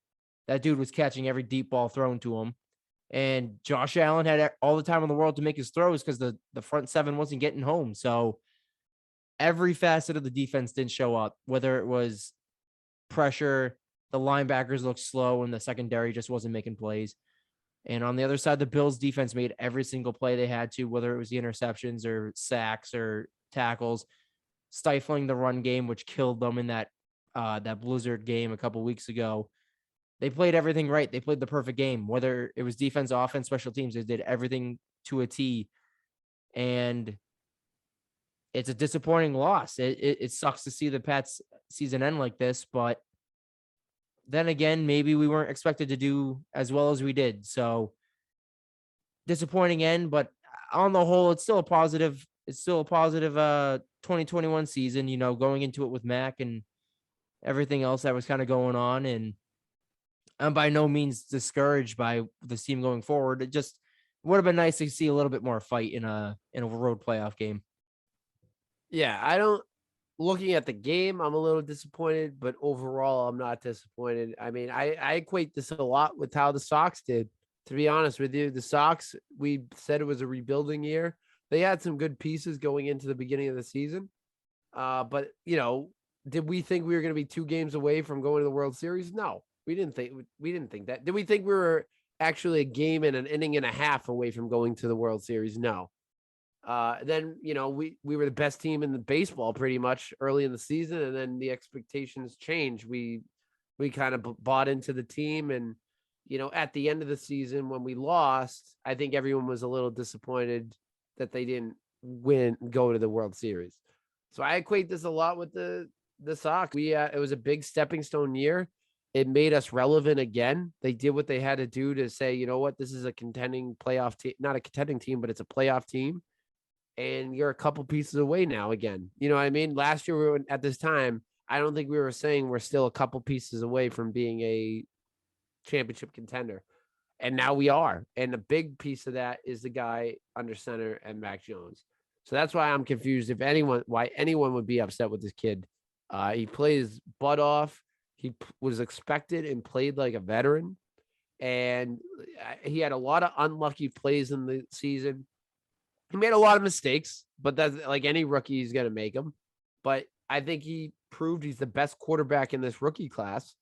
That dude was catching every deep ball thrown to him. And Josh Allen had all the time in the world to make his throws because the front seven wasn't getting home. So every facet of the defense didn't show up, whether it was pressure, the linebackers looked slow, and the secondary just wasn't making plays. And on the other side, the Bills defense made every single play they had to, whether it was the interceptions or sacks or tackles, stifling the run game, which killed them in that Blizzard game a couple weeks ago. They played everything right. They played the perfect game, whether it was defense, offense, special teams. They did everything to a T. And it's a disappointing loss. It sucks to see the Pats season end like this, but then again, maybe we weren't expected to do as well as we did. So disappointing end, but on the whole, it's still a positive. It's still a positive 2021 season, going into it with Mac and everything else that was kind of going on. And I'm by no means discouraged by the team going forward. It just would have been nice to see a little bit more fight in a road playoff game. Yeah, I don't. Looking at the game, I'm a little disappointed, but overall, I'm not disappointed. I mean, I equate this a lot with how the Sox did. To be honest with you, the Sox, we said it was a rebuilding year. They had some good pieces going into the beginning of the season. But did we think we were going to be 2 games away from going to the World Series? No, we didn't think that. Did we think we were actually a game and an inning and a half away from going to the World Series? No. Then we were the best team in the baseball pretty much early in the season, and then the expectations changed. We kind of bought into the team, and at the end of the season when we lost, I think everyone was a little disappointed that they didn't go to the World Series. So I equate this a lot with the Sox. It was a big stepping stone year. It made us relevant again. They did what they had to do to say, you know what, this is a contending playoff team, not a contending team, but it's a playoff team. And you're a couple pieces away now again. You know what I mean? Last year, at this time, I don't think we were saying we're still a couple pieces away from being a championship contender. And now we are. And a big piece of that is the guy under center and Mac Jones. So that's why I'm confused why anyone would be upset with this kid. He plays butt off. He was expected and played like a veteran. And he had a lot of unlucky plays in the season. He made a lot of mistakes, but that's like any rookie, he's going to make them. But I think he proved he's the best quarterback in this rookie class.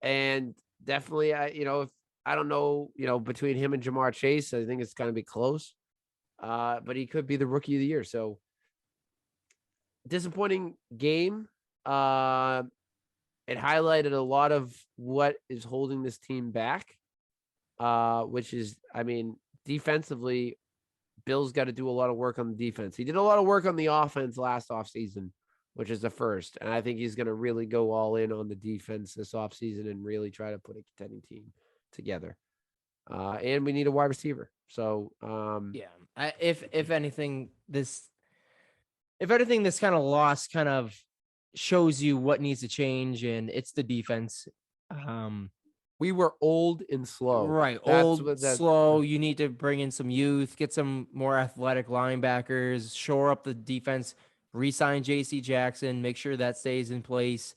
And definitely, if I don't know, between him and Jamar Chase, I think it's going to be close. But he could be the rookie of the year. So disappointing game. It highlighted a lot of what is holding this team back, which is, defensively, Bill's got to do a lot of work on the defense. He did a lot of work on the offense last offseason, which is the first. And I think he's going to really go all in on the defense this offseason and really try to put a contending team together. And we need a wide receiver. So, if anything, this kind of loss kind of shows you what needs to change, and it's the defense. We were old and slow. Right. Slow. You need to bring in some youth, get some more athletic linebackers, shore up the defense, re-sign J.C. Jackson, make sure that stays in place,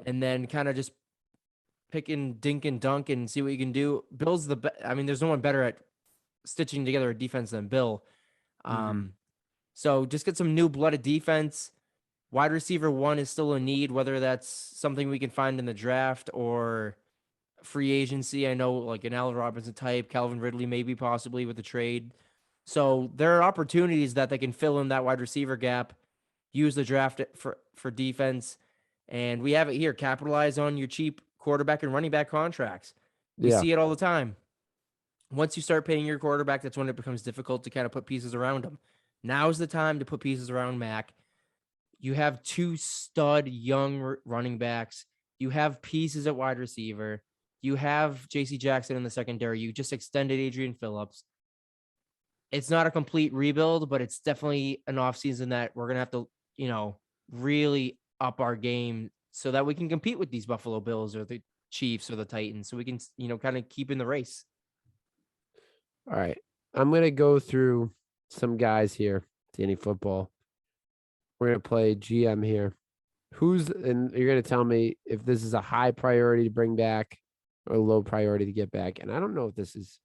and then kind of just pick and dink and dunk and see what you can do. Bill's there's no one better at stitching together a defense than Bill. Mhm. So just get some new blood at defense. Wide receiver 1 is still a need, whether that's something we can find in the draft or free agency. I know like an Allen Robinson type, Calvin Ridley, maybe possibly with the trade. So there are opportunities that they can fill in that wide receiver gap, use the draft for defense. And we have it here. Capitalize on your cheap quarterback and running back contracts. We Yeah. see it all the time. Once you start paying your quarterback, that's when it becomes difficult to kind of put pieces around him. Now's the time to put pieces around Mac. You have 2 stud young running backs. You have pieces at wide receiver. You have JC Jackson in the secondary. You just extended Adrian Phillips. It's not a complete rebuild, but it's definitely an offseason that we're going to have to, really up our game so that we can compete with these Buffalo Bills or the Chiefs or the Titans. So we can, kind of keep in the race. All right. I'm going to go through some guys here, Danny Football. We're going to play GM here. And you're going to tell me if this is a high priority to bring back or a low priority to get back. And I don't know if this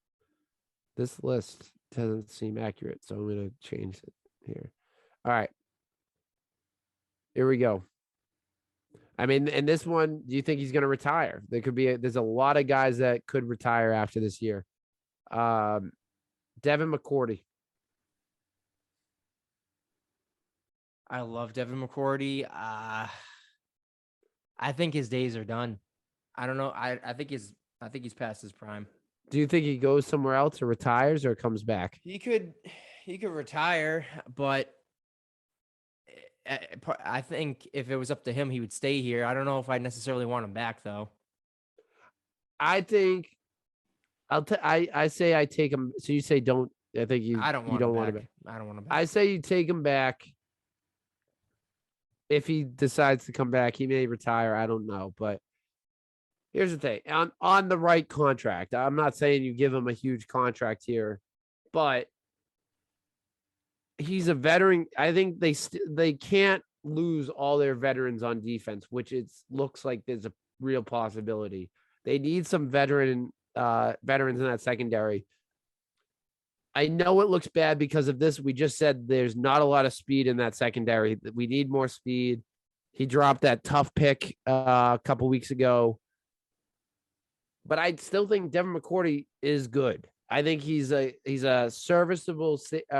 list doesn't seem accurate. So I'm going to change it here. All right. Here we go. I mean, in this one, do you think he's going to retire? There's a lot of guys that could retire after this year. Devin McCourty. I love Devin McCourty. I think his days are done. I don't know. I think he's past his prime. Do you think he goes somewhere else or retires or comes back? He could retire, but I think if it was up to him, he would stay here. I don't know if I necessarily want him back though. I think I say I take him. So you say don't. I think I don't you want don't him want back. him back. I don't want him back. I say you take him back. If he decides to come back, he may retire. I don't know, but here's the thing: on the right contract. I'm not saying you give him a huge contract here, but he's a veteran. I think they can't lose all their veterans on defense, which looks like there's a real possibility. They need some veterans in that secondary. I know it looks bad because of this. We just said there's not a lot of speed in that secondary. We need more speed. He dropped that tough pick a couple weeks ago. But I still think Devin McCourty is good. I think he's a serviceable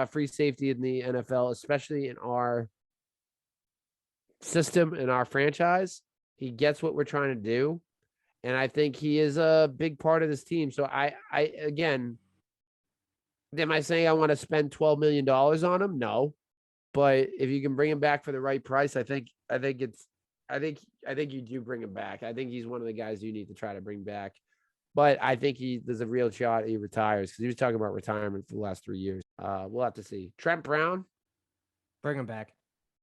free safety in the NFL, especially in our system, in our franchise. He gets what we're trying to do. And I think he is a big part of this team. So I again, am I saying I want to spend $12 million on him? No. But if you can bring him back for the right price, I think you do bring him back. I think he's one of the guys you need to try to bring back. But I think there's a real shot he retires because he was talking about retirement for the last 3 years. We'll have to see. Trent Brown, Bring him back.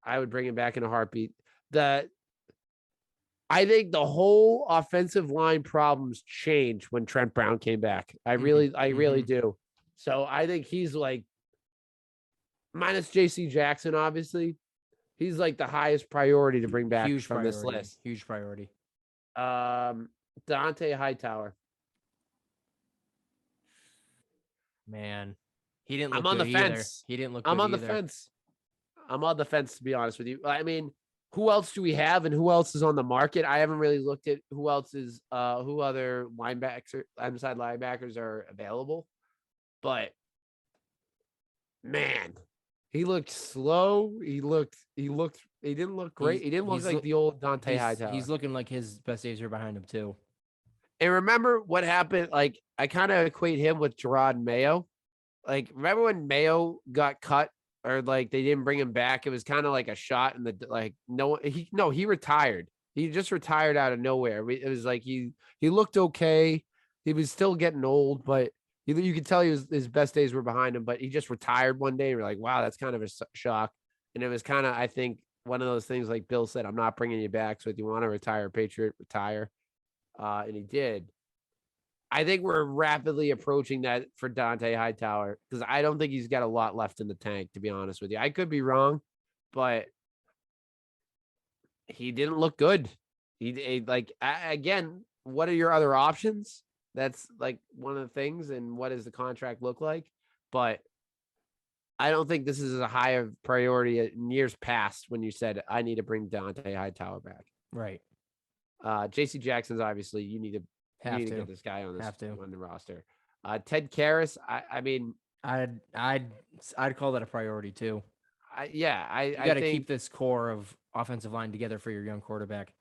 I would bring him back in a heartbeat. I think the whole offensive line problems changed when Trent Brown came back. I really do. So I think he's like, minus JC Jackson, obviously, he's like the highest priority to bring back from this list. Huge priority. Dante Hightower. Man, he didn't look I'm on good the either. fence. He didn't look I'm good on the either. fence. I'm on the fence, to be honest with you. I mean, who else do we have and who else is on the market? I haven't really looked at who other inside linebackers are available. But man, he looked slow. He didn't look great. He didn't look like the old Dante Hightower. He's looking like his best days are behind him too. And remember what happened? Like, I kind of equate him with Gerard Mayo. Like, remember when Mayo got cut or like they didn't bring him back? It was kind of like a shot in the he retired. He just retired out of nowhere. It was like he looked okay. He was still getting old, but you could tell his best days were behind him. But he just retired one day. And we're like, wow, that's kind of a shock. And it was kind of, I think, one of those things like Bill said, I'm not bringing you back. So if you want to retire, Patriot, retire. And he did. I think we're rapidly approaching that for Dante Hightower because I don't think he's got a lot left in the tank, to be honest with you. I could be wrong, but he didn't look good. Again, what are your other options? That's like one of the things. And what does the contract look like? but I don't think this is a higher priority in years past when you said I need to bring Dante Hightower back. Right. JC Jackson's obviously you need Have to to. get this guy on Have to. on the roster. Ted Karras, I mean, I'd call that a priority too. You I got to think keep this core of offensive line together for your young quarterback.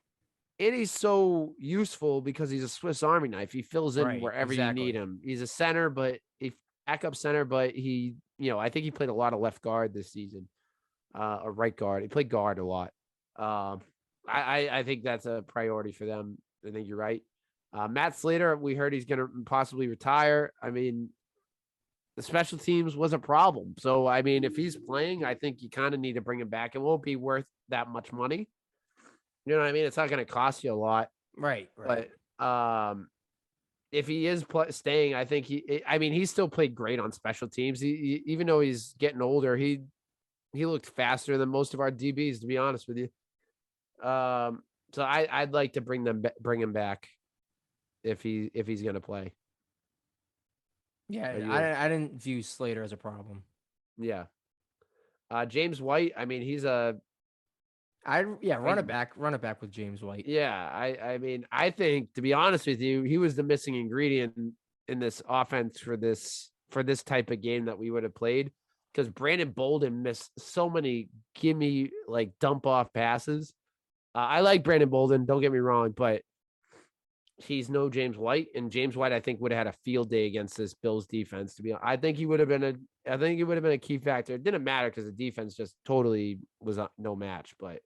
it is so useful because he's a Swiss Army knife. He fills in Right, wherever you need exactly. him. He's a center, but if backup center, but he, I think he played a lot of left guard this season, or right guard. He played guard a lot. I think that's a priority for them. I think you're right. Matt Slater, we heard he's going to possibly retire. I mean, the special teams was a problem. So, I mean, if he's playing, I think you kind of need to bring him back. It won't be worth that much money. You know what I mean? It's not going to cost you a lot. Right. But if he is staying, I think he still played great on special teams. He even though he's getting older, he looked faster than most of our DBs, to be honest with you. So I'd like to bring him back if he's going to play. Yeah, I didn't view Slater as a problem. Yeah. James White, I mean, he's a run it back with James White. Yeah, I mean, I think, to be honest with you, he was the missing ingredient in this offense for this type of game that we would have played, because Brandon Bolden missed so many gimme like dump off passes. I like Brandon Bolden, don't get me wrong, but he's no James White, and James White I think would have had a field day against this Bills defense. To be honest, I think he would have been a key factor. It didn't matter because the defense just totally was no match, but.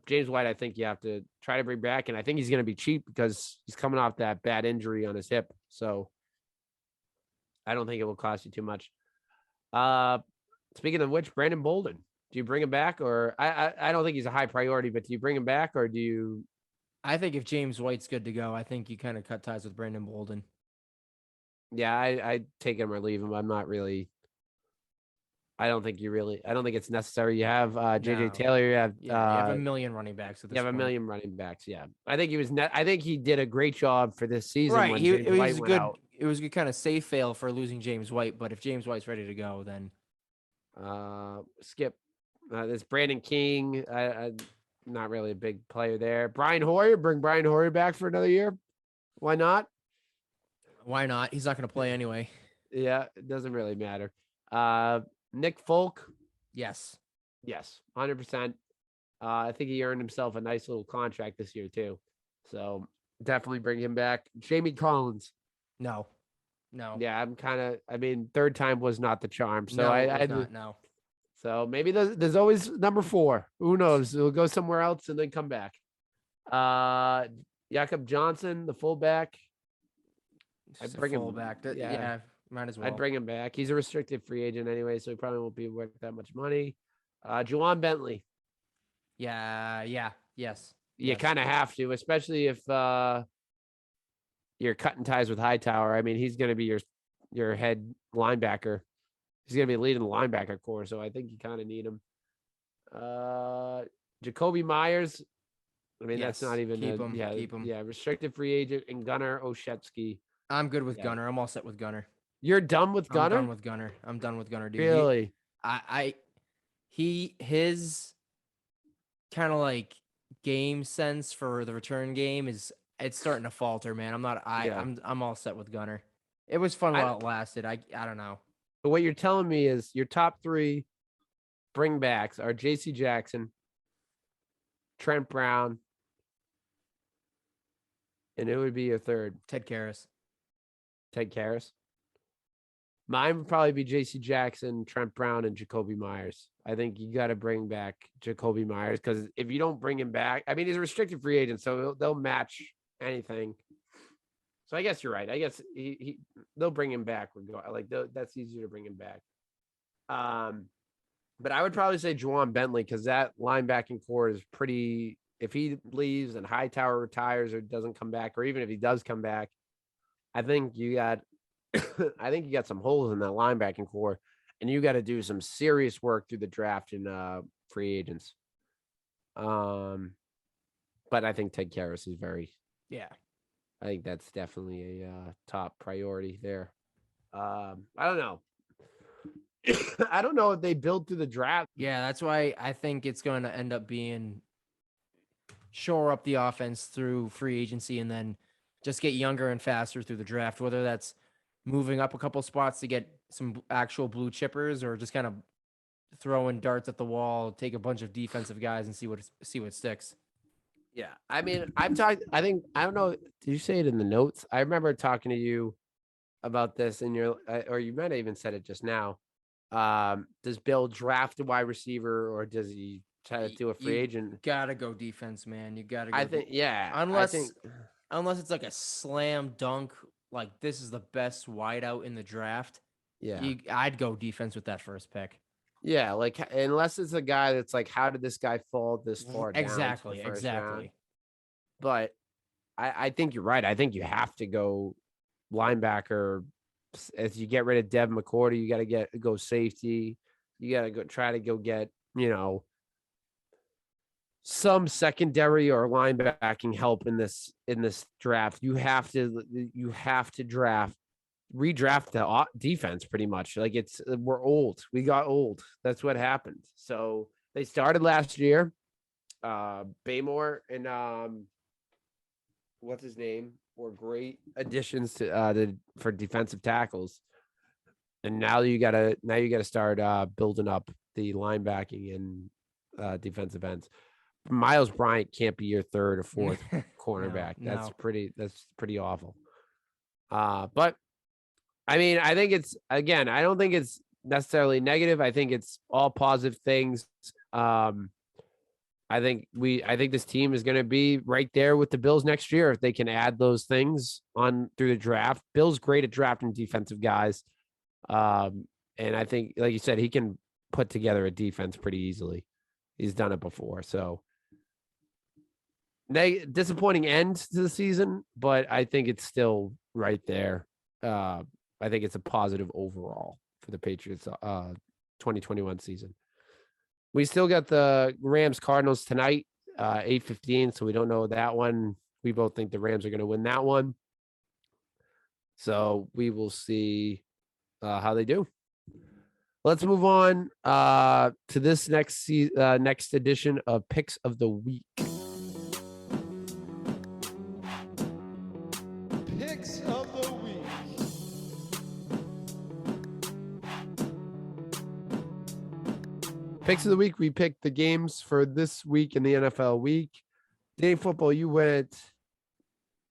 James White, I think you have to try to bring back, and I think he's going to be cheap because he's coming off that bad injury on his hip. So I don't think it will cost you too much. Speaking of which, Brandon Bolden, do you bring him back, or I don't think he's a high priority, but do you bring him back, or do you? I think if James White's good to go, I think you kind of cut ties with Brandon Bolden. Yeah, I take him or leave him. I'm not really. I don't think it's necessary. You have JJ Taylor. You have a million running backs at this point. You have a million running backs. Yeah, I think I think he did a great job for this season. Right, when James White went out. It was a good kind of safe fail for losing James White, but if James White's ready to go, then Skip. There's Brandon King. I not really a big player there. Brian Hoyer. Bring Brian Hoyer back for another year. Why not? Why not? He's not going to play anyway. Yeah, it doesn't really matter. Nick Folk. Yes, 100%. I think he earned himself a nice little contract this year too. So definitely bring him back. Jamie Collins. No. Yeah, third time was not the charm. So no. So maybe there's always number 4. Who knows? He'll go somewhere else and then come back. Jakob Johnson, the fullback. I'd bring him back. Yeah, might as well. I'd bring him back. He's a restricted free agent anyway, so he probably won't be worth that much money. Juwan Bentley. Yes. You kind of have to, especially if you're cutting ties with Hightower. I mean, he's going to be your head linebacker. He's going to be leading the linebacker core, so I think you kind of need him. Jacoby Myers. I mean, that's not even keep him. Yeah, restricted free agent, and Gunnar Oshetsky. I'm good with Gunnar. I'm all set with Gunnar. You're done with Gunnar? I'm done with Gunnar, dude. Really? His kind of like game sense for the return game it's starting to falter, man. I'm all set with Gunnar. It was fun while it lasted. I don't know. But what you're telling me is your top 3 bringbacks are JC Jackson, Trent Brown, and it would be your third. Ted Karras. Mine would probably be JC Jackson, Trent Brown, and Jacoby Myers. I think you got to bring back Jacoby Myers, because if you don't bring him back, I mean, he's a restricted free agent, so they'll match anything. So I guess you're right. I guess they'll bring him back. That's easier to bring him back. But I would probably say Juwan Bentley, because that linebacking core is pretty. If he leaves and Hightower retires or doesn't come back, or even if he does come back, I think you got some holes in that linebacking core, and you got to do some serious work through the draft and free agents. But I think Ted Karras is I think that's definitely a top priority there. I don't know. I don't know if they build through the draft. Yeah, that's why I think it's going to end up being shore up the offense through free agency and then just get younger and faster through the draft, whether that's moving up a couple spots to get some actual blue chippers or just kind of throwing darts at the wall, take a bunch of defensive guys and see what sticks. Yeah. I mean, I've talked, I think, I don't know. Did you say it in the notes? I remember talking to you about this in your, or you might have even said it just now. Does Bill draft a wide receiver or does he try to do a free agent? Gotta go defense, man. You gotta go. I think, yeah. Unless it's like a slam dunk, like this is the best wideout in the draft. Yeah. I'd go defense with that first pick. Yeah, like unless it's a guy that's like, how did this guy fall this far down? Exactly. Round? But I think you're right. I think you have to go linebacker as you get rid of Dev McCourty. You got to go safety. You got to try to go get some secondary or linebacking help in this draft. You have to redraft the defense pretty much. Like we're old. We got old. That's what happened. So they started last year. Baymore and what's his name were great additions to for defensive tackles. And now you gotta start building up the linebacking and defensive ends. Miles Bryant can't be your third or fourth cornerback. That's pretty awful. But I mean, I think I don't think it's necessarily negative. I think it's all positive things. I think this team is going to be right there with the Bills next year if they can add those things on through the draft. Bill's great at drafting defensive guys. And I think, like you said, he can put together a defense pretty easily. He's done it before. So disappointing end to the season, but I think it's still right there. I think it's a positive overall for the Patriots 2021 season. We still got the Rams Cardinals tonight, 8:15. So we don't know that one. We both think the Rams are going to win that one. So we will see how they do. Let's move on to this next edition of Picks of the Week. Picks of the Week. Picks of the week. We picked the games for this week in the NFL week. Dave Football, you went.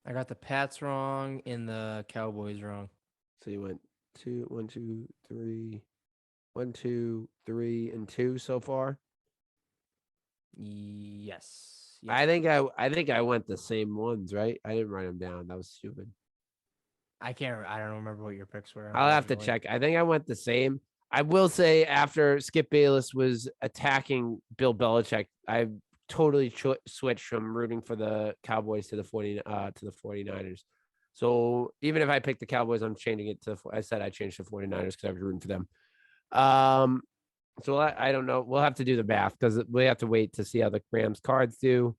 I got the Pats wrong and the Cowboys wrong. So you went 1, 2, 3, 1, 2, 3, and 2 so far. Yes. I think I went the same ones, right? I didn't write them down. That was stupid. I don't remember what your picks were. I'll have to check. I think I went the same. I will say after Skip Bayless was attacking Bill Belichick, I totally switched from rooting for the Cowboys to the 49ers. So even if I picked the Cowboys, I'm changing it to. I said I changed to 49ers because I was rooting for them. So I don't know. We'll have to do the math because we have to wait to see how the Rams cards do.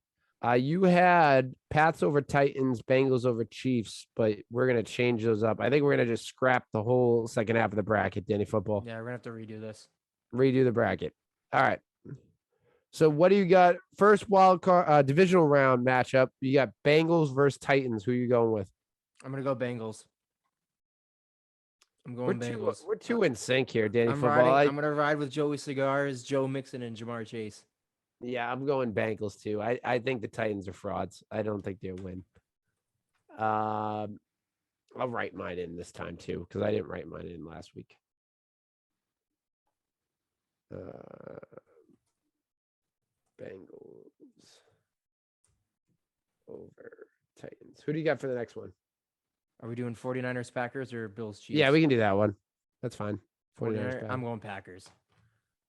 You had Pats over Titans, Bengals over Chiefs, but we're going to change those up. I think we're going to just scrap the whole second half of the bracket, Danny Football. Yeah, we're going to have to redo this. Redo the bracket. All right. So what do you got? First wild card divisional round matchup. You got Bengals versus Titans. Who are you going with? I'm going to go Bengals. I'm going Bengals. We're two in sync here, Danny Football. I'm going to ride with Joey Cigars, Joe Mixon, and Jamar Chase. Yeah, I'm going Bengals too. I think the Titans are frauds. I don't think they'll win. I'll write mine in this time too because I didn't write mine in last week. Bengals over Titans. Who do you got for the next one? Are we doing 49ers, Packers, or Bills, Chiefs? Yeah, we can do that one. That's fine. 49ers. I'm going Packers.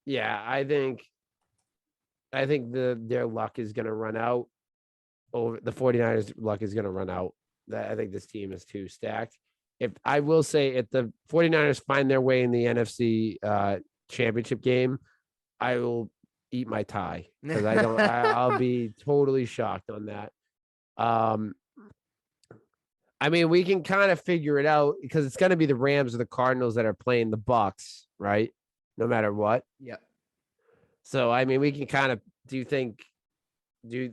Yeah, I think their luck is going to run out. Over the 49ers luck is going to run out. I think this team is too stacked. If I will say if the 49ers find their way in the NFC championship game, I will eat my tie because I'll be totally shocked on that. I mean, we can kind of figure it out because it's going to be the Rams or the Cardinals that are playing the Bucs, right? no matter what. Yeah. So I mean, we can kind of. Do you think? We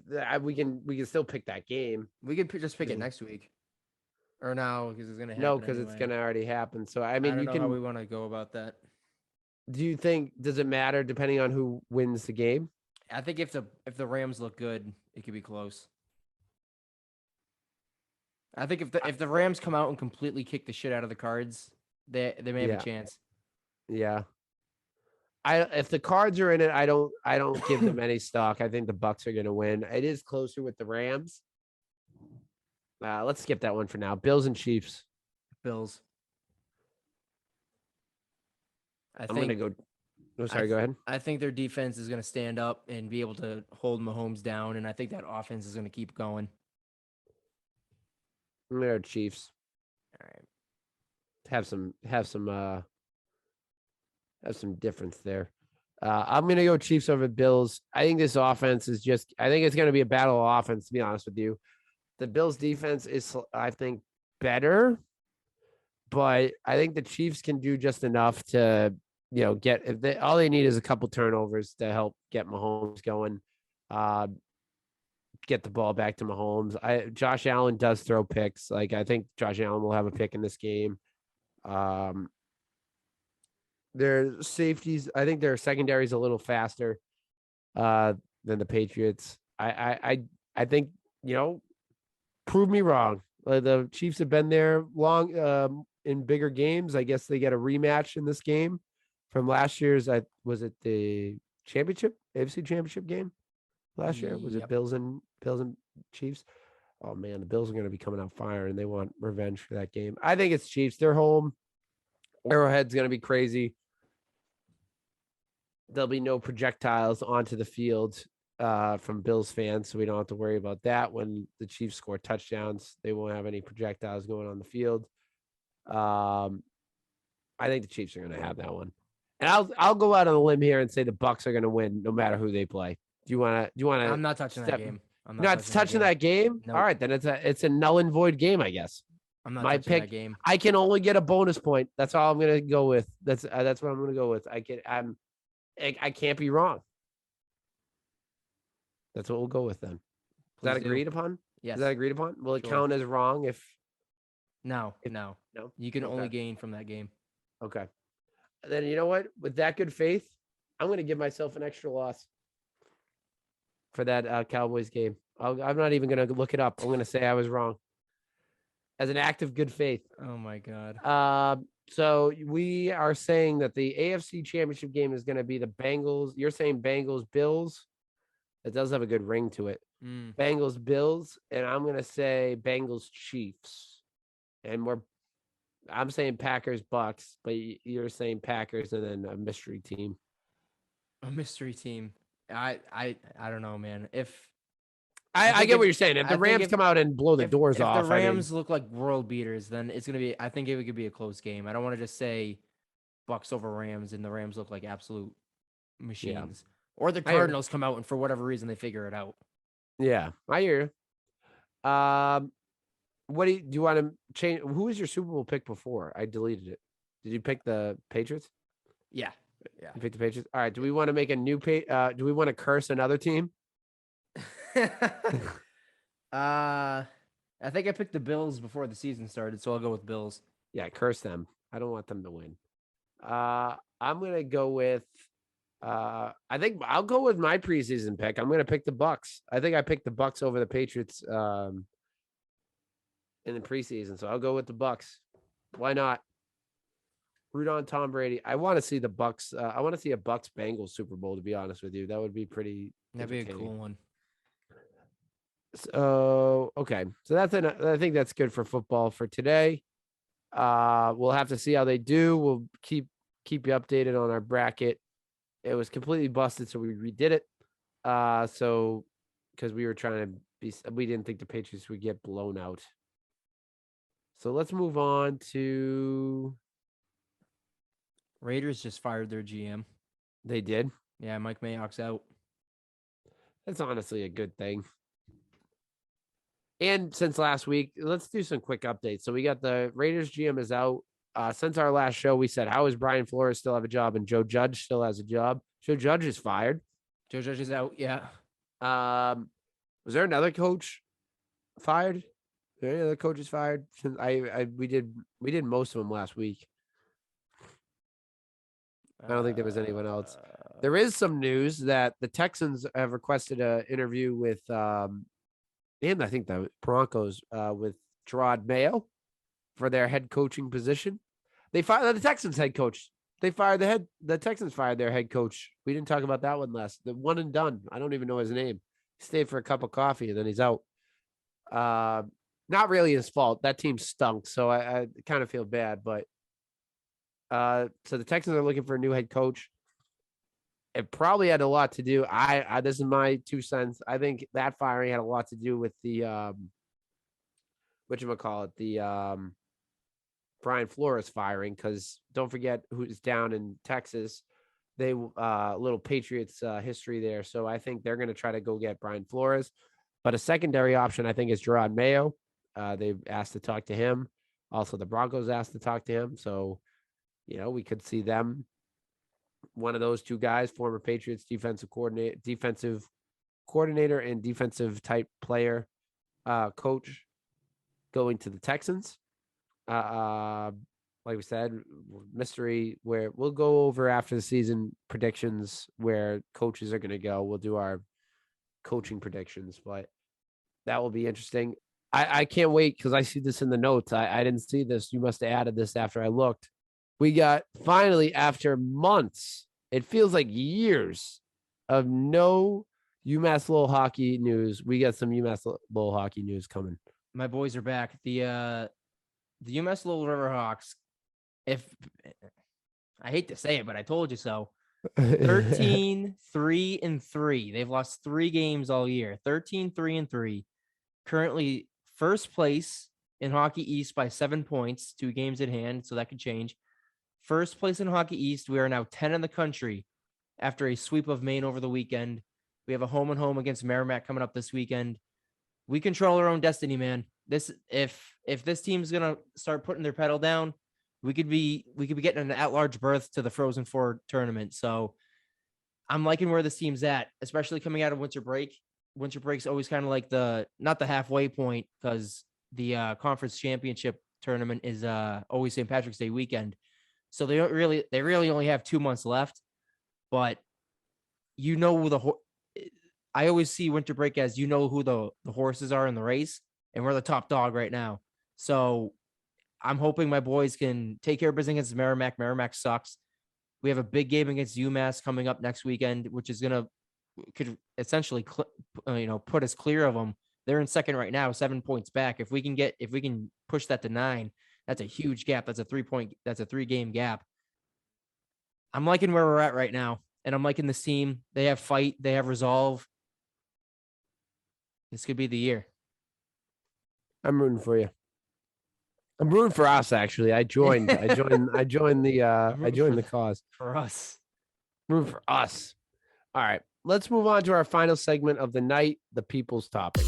can still pick that game? We could just pick it mean- next week. Or now because it's gonna happen. No, because anyway. it's gonna already happen. So I mean, I don't you know can. how we want to go about that. Do you think? Does it matter depending on who wins the game? I think if the Rams look good, it could be close. I think if the Rams come out and completely kick the shit out of the Cards, they may have Yeah. a chance. Yeah. If the Cards are in it, I don't give them any stock. I think the Bucks are gonna win. It is closer with the Rams. Let's skip that one for now. Bills and Chiefs. Bills. I'm gonna go. Oh, sorry. Go ahead. I think their defense is going to stand up and be able to hold Mahomes down, and I think that offense is going to keep going. I'm gonna go Chiefs. All right. Have some difference there. I'm gonna go Chiefs over Bills. I think this offense is just. I think it's gonna be a battle of offense. To be honest with you, the Bills defense is, I think, better, but I think the Chiefs can do just enough to, get. If they all they need is a couple turnovers to help get Mahomes going. Get the ball back to Mahomes. Josh Allen does throw picks. Like, I think Josh Allen will have a pick in this game. Their safeties, I think their secondary is a little faster than the Patriots. I think, prove me wrong. The Chiefs have been there long in bigger games. I guess they get a rematch in this game from last year's. Was it the AFC championship game last year? Was it Yep. Bills and Chiefs? Oh man, the Bills are going to be coming out fire, and they want revenge for that game. I think it's Chiefs. They're home. Arrowhead's going to be crazy. There'll be no projectiles onto the field from Bills fans, so we don't have to worry about that. When the Chiefs score touchdowns, they won't have any projectiles going on the field. I think the Chiefs are going to have that one, and I'll go out on a limb here and say the Bucks are going to win no matter who they play. Do you want to? I'm not touching that game. I'm not touching that game. Nope. All right, then it's a null and void game, I guess. I'm not My touching pick. that game. I can only get a bonus point. That's all I'm going to go with. That's what I'm going to go with. I can't be wrong. That's what we'll go with then. Is that Please do. agreed upon? Yes. Is that agreed upon? Will it Sure. count as wrong if? No. No? You can only Okay. gain from that game. Okay. Then you know what? With that good faith, I'm going to give myself an extra loss for that Cowboys game. I'm not even going to look it up. I'm going to say I was wrong. As an act of good faith. Oh my God. So we are saying that the AFC Championship game is going to be the Bengals. You're saying Bengals Bills. It does have a good ring to it. Bengals Bills, and I'm going to say Bengals Chiefs. And I'm saying Packers Bucks, but you're saying Packers and then a mystery team. A mystery team. I don't know, man. I get what you're saying. If the Rams come out and blow the doors off, if the Rams look like world beaters, then it's gonna be. I think it could be a close game. I don't want to just say Bucks over Rams, and the Rams look like absolute machines. Or the Cardinals come out and for whatever reason they figure it out. Yeah, I hear you. What do you want to change? Who was your Super Bowl pick before? I deleted it. Did you pick the Patriots? Yeah. You picked the Patriots. All right. Do we want to make a new do we want to curse another team? I think I picked the Bills before the season started, so I'll go with Bills. Yeah, curse them. I don't want them to win. I'm gonna go with. I think I'll go with my preseason pick. I'm gonna pick the Bucks. I think I picked the Bucks over the Patriots in the preseason, so I'll go with the Bucks. Why not? Root on Tom Brady. I want to see the Bucks. I want to see a Bucks Bengals Super Bowl. To be honest with you, that would be pretty. That'd be a cool one. So okay, so I think that's good for football for today. We'll have to see how they do. We'll keep you updated on our bracket. It was completely busted, so we redid it. So because we were trying to we didn't think the Patriots would get blown out. So let's move on to. Raiders just fired their GM. They did? Yeah, Mike Mayock's out. That's honestly a good thing. And since last week, let's do some quick updates. So we got the Raiders GM is out. since our last show, we said, how is Brian Flores still have a job? And Joe Judge still has a job. Joe Judge is fired. Joe Judge is out. Yeah. Was there another coach fired? Are there any other coaches fired? We did most of them last week. I don't think there was anyone else. There is some news that the Texans have requested an interview with, and I think the Broncos with Gerard Mayo for their head coaching position. They fired the Texans head coach. The Texans fired their head coach. We didn't talk about that one last. The one and done. I don't even know his name. He stayed for a cup of coffee and then he's out. Not really his fault. That team stunk, so I kind of feel bad. But so the Texans are looking for a new head coach. It probably had a lot to do. This is my 2 cents. I think that firing had a lot to do with the whatchamacallit, the Brian Flores firing, because don't forget who's down in Texas. They little Patriots history there. So I think they're going to try to go get Brian Flores. But a secondary option, I think, is Gerard Mayo. They've asked to talk to him. Also, the Broncos asked to talk to him. So, we could see them. One of those two guys, former Patriots defensive coordinator and defensive type player, coach, going to the Texans. Like we said, mystery, where we'll go over after the season predictions where coaches are going to go. We'll do our coaching predictions, but that will be interesting. I can't wait because I see this in the notes. I didn't see this. You must have added this after I looked. We got finally, after months, it feels like years of no UMass Lowell hockey news. We got some UMass Lowell hockey news coming. My boys are back. The UMass Lowell Riverhawks, if I hate to say it, but I told you so. 13-3-3. They've lost 3 games all year. 13-3-3. Currently first place in Hockey East by 7 points, 2 games in hand, so that could change. First place in Hockey East. We are now 10 in the country after a sweep of Maine over the weekend. We have a home and home against Merrimack coming up this weekend. We control our own destiny, man. If this team's gonna start putting their pedal down, we could be getting an at-large berth to the Frozen Four tournament. So I'm liking where this team's at, especially coming out of winter break. Winter break's always kind of like not the halfway point, because the conference championship tournament is always St. Patrick's Day weekend. So they really only have 2 months left. But I always see winter break as who the horses are in the race, and we're the top dog right now. So I'm hoping my boys can take care of business against Merrimack. Merrimack sucks. We have a big game against UMass coming up next weekend, which is could essentially put us clear of them. They're in second right now, 7 points back. If we can push that to 9, that's a huge gap. That's a 3-game gap. I'm liking where we're at right now, and I'm liking this team. They have fight. They have resolve. This could be the year. I'm rooting for you. I'm rooting for us, actually. I joined the cause. For us. Rooting for us. All right. Let's move on to our final segment of the night, the people's topic.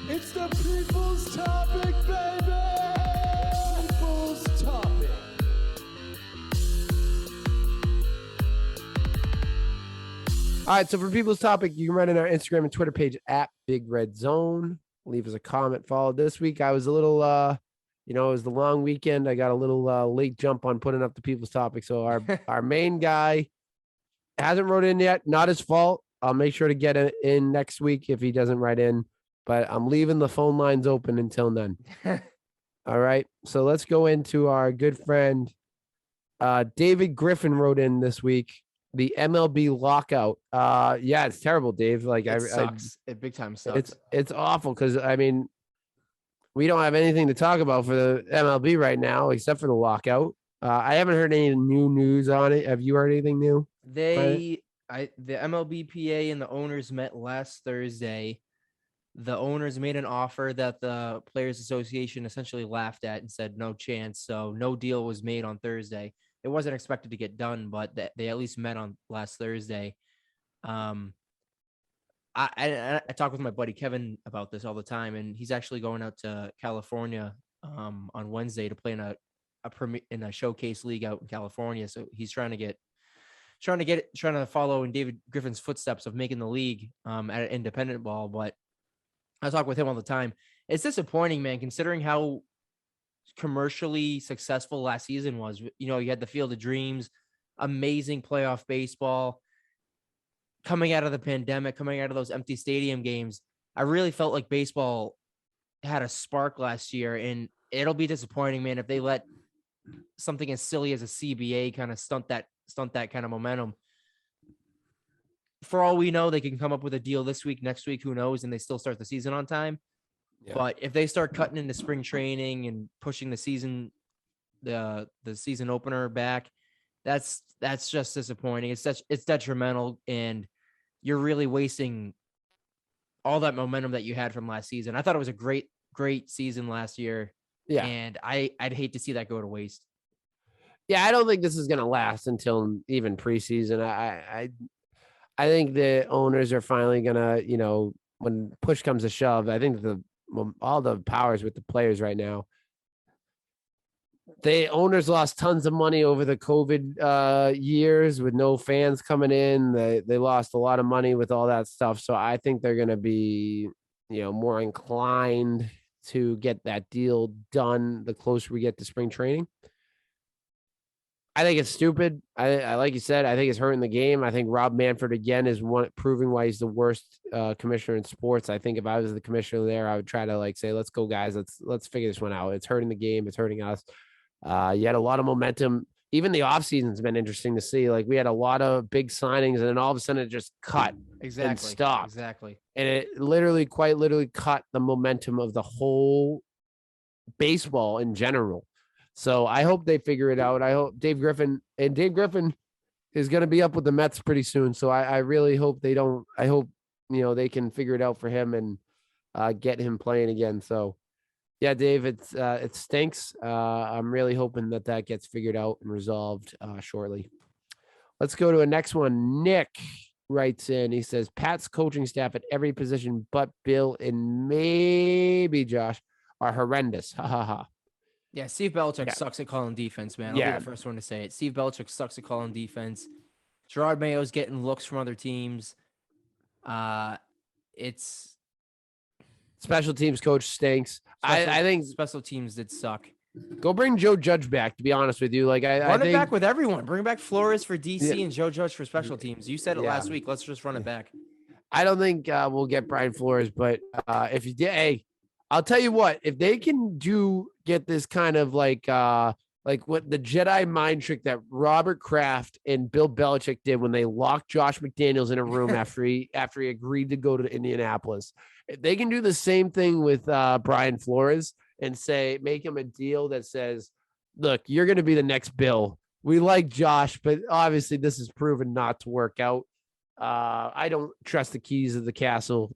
It's the people's topic, baby! People's topic. All right, so for people's topic, you can write in our Instagram and Twitter page at Big Red Zone. Leave us a comment. Follow this week. I was a little, it was the long weekend. I got a little late jump on putting up the people's topic. So our main guy hasn't wrote in yet. Not his fault. I'll make sure to get it in next week if he doesn't write in. But I'm leaving the phone lines open until then. All right. So let's go into our good friend. David Griffin wrote in this week. The MLB lockout. Yeah, it's terrible, Dave. Like it sucks. It big time sucks. It's awful because we don't have anything to talk about for the MLB right now except for the lockout. I haven't heard any new news on it. Have you heard anything new? The MLBPA and the owners met last Thursday. The owners made an offer that the Players Association essentially laughed at and said no chance. So no deal was made on Thursday. It wasn't expected to get done, but they at least met on last Thursday. I talk with my buddy Kevin about this all the time, and he's actually going out to California on Wednesday to play in a showcase league out in California. So he's trying to follow in David Griffin's footsteps of making the league at independent ball. But I talk with him all the time. It's disappointing, man, considering how commercially successful last season was. You know, you had the Field of Dreams, amazing playoff baseball, coming out of the pandemic, coming out of those empty stadium games. I really felt like baseball had a spark last year, and it'll be disappointing, man, if they let something as silly as a CBA kind of stunt that kind of momentum. For all we know, they can come up with a deal this week, next week, who knows, and they still start the season on time. Yeah. But if they start cutting into spring training and pushing the season opener back, that's just disappointing. It's detrimental, and you're really wasting all that momentum that you had from last season. I thought it was a great season last year. Yeah. And I'd hate to see that go to waste. Yeah, I don't think this is going to last until even preseason. I think the owners are finally going to, you know, when push comes to shove, I think all the powers with the players right now. The owners lost tons of money over the COVID years with no fans coming in. They lost a lot of money with all that stuff. So I think they're going to be, you know, more inclined to get that deal done the closer we get to spring training. I think it's stupid. I like you said, I think it's hurting the game. I think Rob Manfred again is proving why he's the worst commissioner in sports. I think if I was the commissioner there, I would try to say, let's go, guys. Let's figure this one out. It's hurting the game. It's hurting us. You had a lot of momentum. Even the offseason has been interesting to see. Like, we had a lot of big signings, and then all of a sudden it just cut and stopped. Exactly. And it quite literally cut the momentum of the whole baseball in general. So I hope they figure it out. I hope Dave Griffin is going to be up with the Mets pretty soon. So I really hope they don't. I hope, you know, they can figure it out for him and get him playing again. So yeah, Dave, it stinks. I'm really hoping that gets figured out and resolved shortly. Let's go to a next one. Nick writes in. He says, Pat's coaching staff at every position but Bill and maybe Josh are horrendous. Ha ha ha. Yeah, Steve Belichick sucks at calling defense, man. I'll be the first one to say it. Steve Belichick sucks at calling defense. Gerard Mayo's getting looks from other teams. It's special teams coach stinks. I think special teams did suck. Go bring Joe Judge back, to be honest with you. Like, I think, it back with everyone. Bring back Flores for DC and Joe Judge for special teams. You said it last week. Let's just run it back. I don't think we'll get Brian Flores, but if you did, hey, I'll tell you what, if they can get this kind of like what the Jedi mind trick that Robert Kraft and Bill Belichick did when they locked Josh McDaniels in a room after he agreed to go to Indianapolis. If they can do the same thing with Brian Flores and make him a deal that says, look, you're going to be the next Bill. We like Josh, but obviously this is proven not to work out. I don't trust the keys of the castle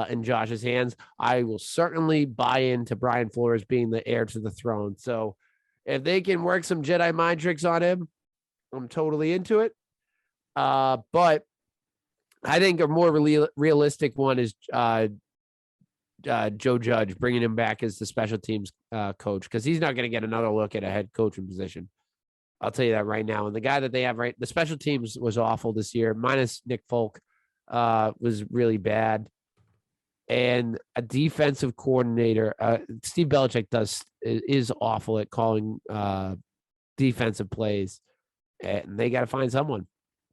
in Josh's hands. I will certainly buy into Brian Flores being the heir to the throne. So if they can work some Jedi mind tricks on him, I'm totally into it. But I think a more realistic one is Joe Judge, bringing him back as the special teams coach, because he's not going to get another look at a head coaching position. I'll tell you that right now. And the guy that they have the special teams was awful this year, minus Nick Folk, was really bad. And a defensive coordinator, Steve Belichick is awful at calling defensive plays, and they got to find someone.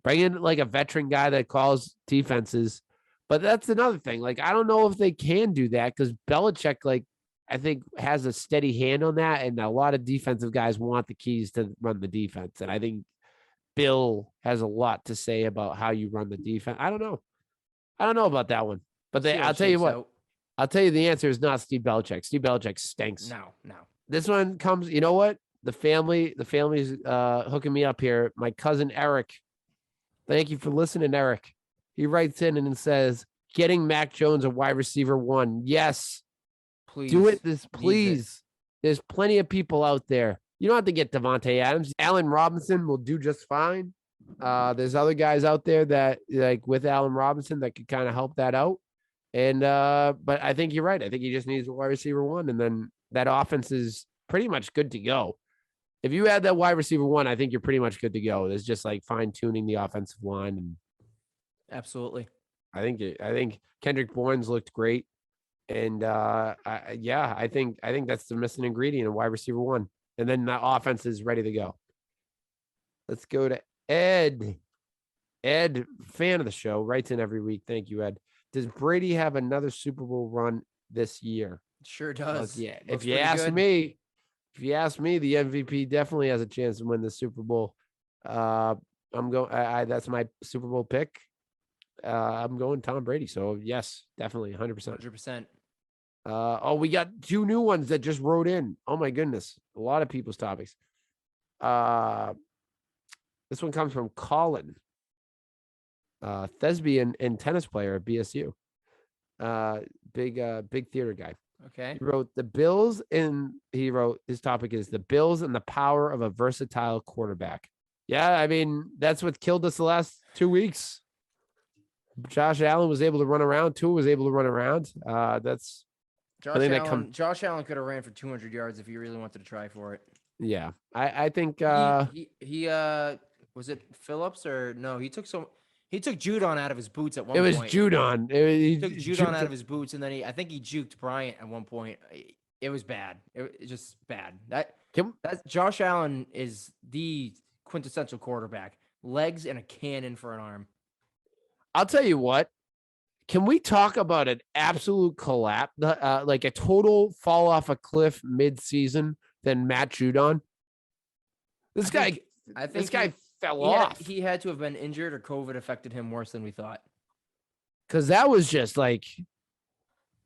Bring in like a veteran guy that calls defenses. But that's another thing. Like, I don't know if they can do that, because Belichick, like, I think has a steady hand on that, and a lot of defensive guys want the keys to run the defense. And I think Bill has a lot to say about how you run the defense. I don't know about that one. But I'll tell you what. I'll tell you the answer is not Steve Belichick. Steve Belichick stinks. No. This one comes, you know what? The family's hooking me up here. My cousin Eric. Thank you for listening, Eric. He writes in and says, getting Mac Jones a wide receiver 1. Yes. Please. Do it. Please. There's plenty of people out there. You don't have to get Devontae Adams. Allen Robinson will do just fine. There's other guys out there that, like, with Allen Robinson, that could kind of help that out. And but I think you're right. I think he just needs a wide receiver 1, and then that offense is pretty much good to go. If you add that wide receiver one, I think you're pretty much good to go. There's just like fine tuning the offensive line, and Absolutely. I think Kendrick Bourne's looked great, and I think that's the missing ingredient in wide receiver one, and then the offense is ready to go. Let's go to Ed. Ed, fan of the show, writes in every week. Thank you, Ed. Does Brady have another Super Bowl run this year? Sure does. Yeah. Looks If you pretty ask good. me, the MVP definitely has a chance to win the Super Bowl. I'm going. That's my Super Bowl pick. I'm going Tom Brady. So yes, definitely 100%. 100%. We got 2 new ones that just wrote in. Oh my goodness, a lot of people's topics. This one comes from Colin, thespian and tennis player at BSU. Big theater guy. Okay. He wrote the Bills, and he wrote his topic is the Bills and the power of a versatile quarterback. Yeah, I mean, that's what killed us the last 2 weeks. Josh Allen was able to run around. Tua was able to run around. That's Josh Allen could have ran for 200 yards if he really wanted to try for it. yeah. I think He was it Phillips or no? He took Judon out of his boots at one it was point. Judon. He took Judon out of his boots, and then I think he juked Bryant at one point. It was bad. It was just bad. That Josh Allen is the quintessential quarterback. Legs and a cannon for an arm. I'll tell you what. Can we talk about an absolute collapse, like a total fall off a cliff mid-season than Matt Judon? This guy fell off. He had to have been injured or COVID affected him worse than we thought. Because that was just like,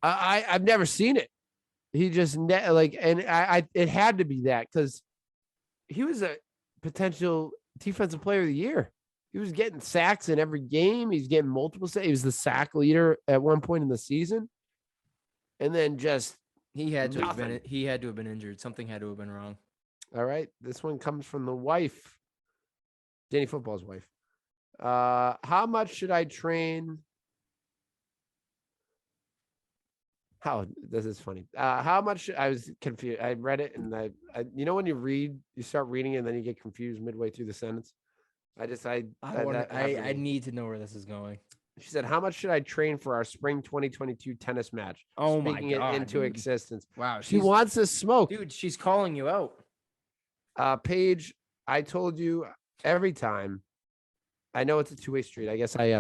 I've never seen it. He just it had to be that because he was a potential defensive player of the year. He was getting sacks in every game. He's getting multiple sacks. He was the sack leader at one point in the season. And then he had to have been injured. Something had to have been wrong. All right. This one comes from the wife, Danny Football's wife. How much should I train? This is funny. How much I was confused. I read it and I when you start reading it and then you get confused midway through the sentence. I need to know where this is going. She said, how much should I train for our spring 2022 tennis match? Oh Speaking my God, it into dude. existence. Wow. She wants to smoke. Dude, she's calling you out. Paige, I told you every time. I know it's a two-way street. I guess I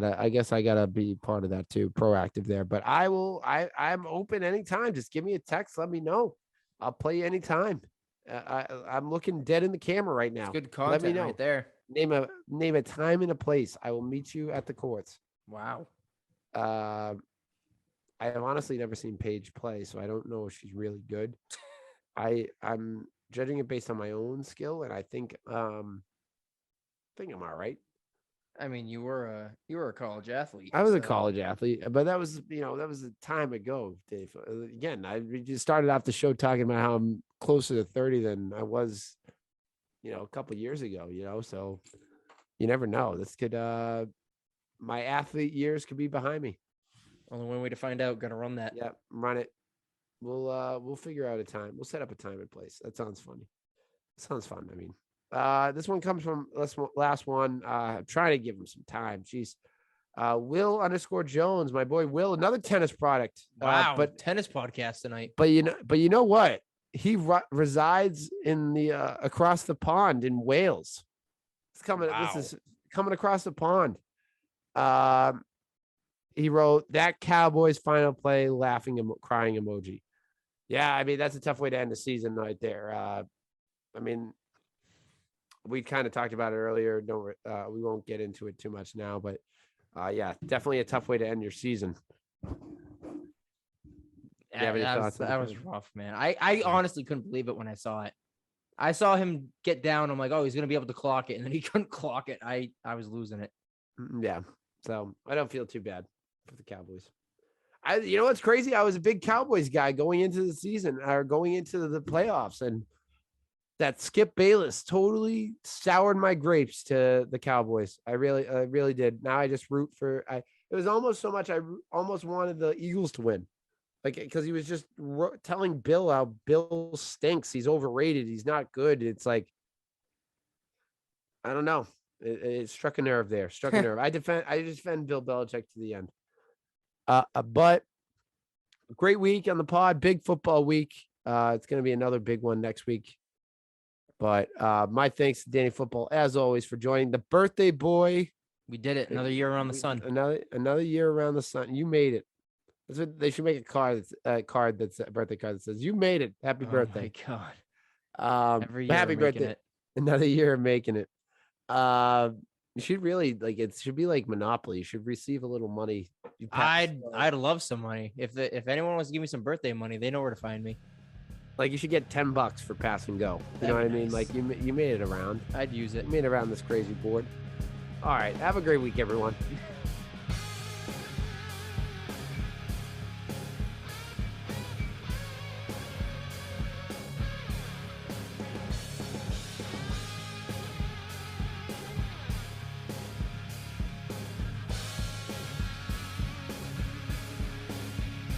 gotta be part of that too, proactive there. But I'm open anytime. Just give me a text. Let me know. I'll play you anytime. I'm looking dead in the camera right now. It's good content. Let me know. Right there. Name a time and a place. I will meet you at the courts. Wow. I have honestly never seen Paige play, so I don't know if she's really good. I'm judging it based on my own skill, and I think I'm all right. I mean, you were a college athlete. I was a college athlete, but that was a time ago, Dave. Again, we just started off the show talking about how I'm closer to 30 than I was, a couple of years ago, so you never know. This could, my athlete years could be behind me. Only one way to find out. Gonna run that. Yep. Run it. We'll figure out a time. We'll set up a time and place. That sounds funny. Sounds fun. I mean, this one comes from last one. I'm trying to give him some time. Jeez. Will_Jones, my boy Will, another tennis product. Wow, but tennis podcast tonight. But you know what? He resides in the across the pond in Wales. It's coming. Wow. This is coming across the pond. He wrote that Cowboys final play, laughing and crying emoji. Yeah, I mean that's a tough way to end the season right there. I mean, we kind of talked about it earlier. We won't get into it too much now, but yeah, definitely a tough way to end your season. That was rough, man. I honestly couldn't believe it when I saw it. I saw him get down. I'm like, oh, he's gonna be able to clock it, and then he couldn't clock it. I was losing it. Yeah, so I don't feel too bad for the Cowboys. You know what's crazy? I was a big Cowboys guy going into the season or going into the playoffs, and that Skip Bayless totally soured my grapes to the Cowboys. I really did. Now I just root for. It was almost so much I almost wanted the Eagles to win. Like, because he was just telling Bill how Bill stinks. He's overrated. He's not good. It's like, I don't know. It struck a nerve there. Struck a nerve. I defend Bill Belichick to the end. But great week on the pod. Big football week. It's going to be another big one next week. But my thanks to Danny Football, as always, for joining. The birthday boy. We did it. Another year around the sun. Another year around the sun. You made it. That's what they should make a card that's a birthday card that says "You made it, happy birthday." Oh my god! Every year, happy birthday! Another year of making it. You should really it should be like Monopoly. You should receive a little money. I'd love some money. If anyone wants to give me some birthday money, they know where to find me. Like you should get $10 for pass and go. You know what I mean? Like you made it around. I'd use it. You made it around this crazy board. All right. Have a great week, everyone.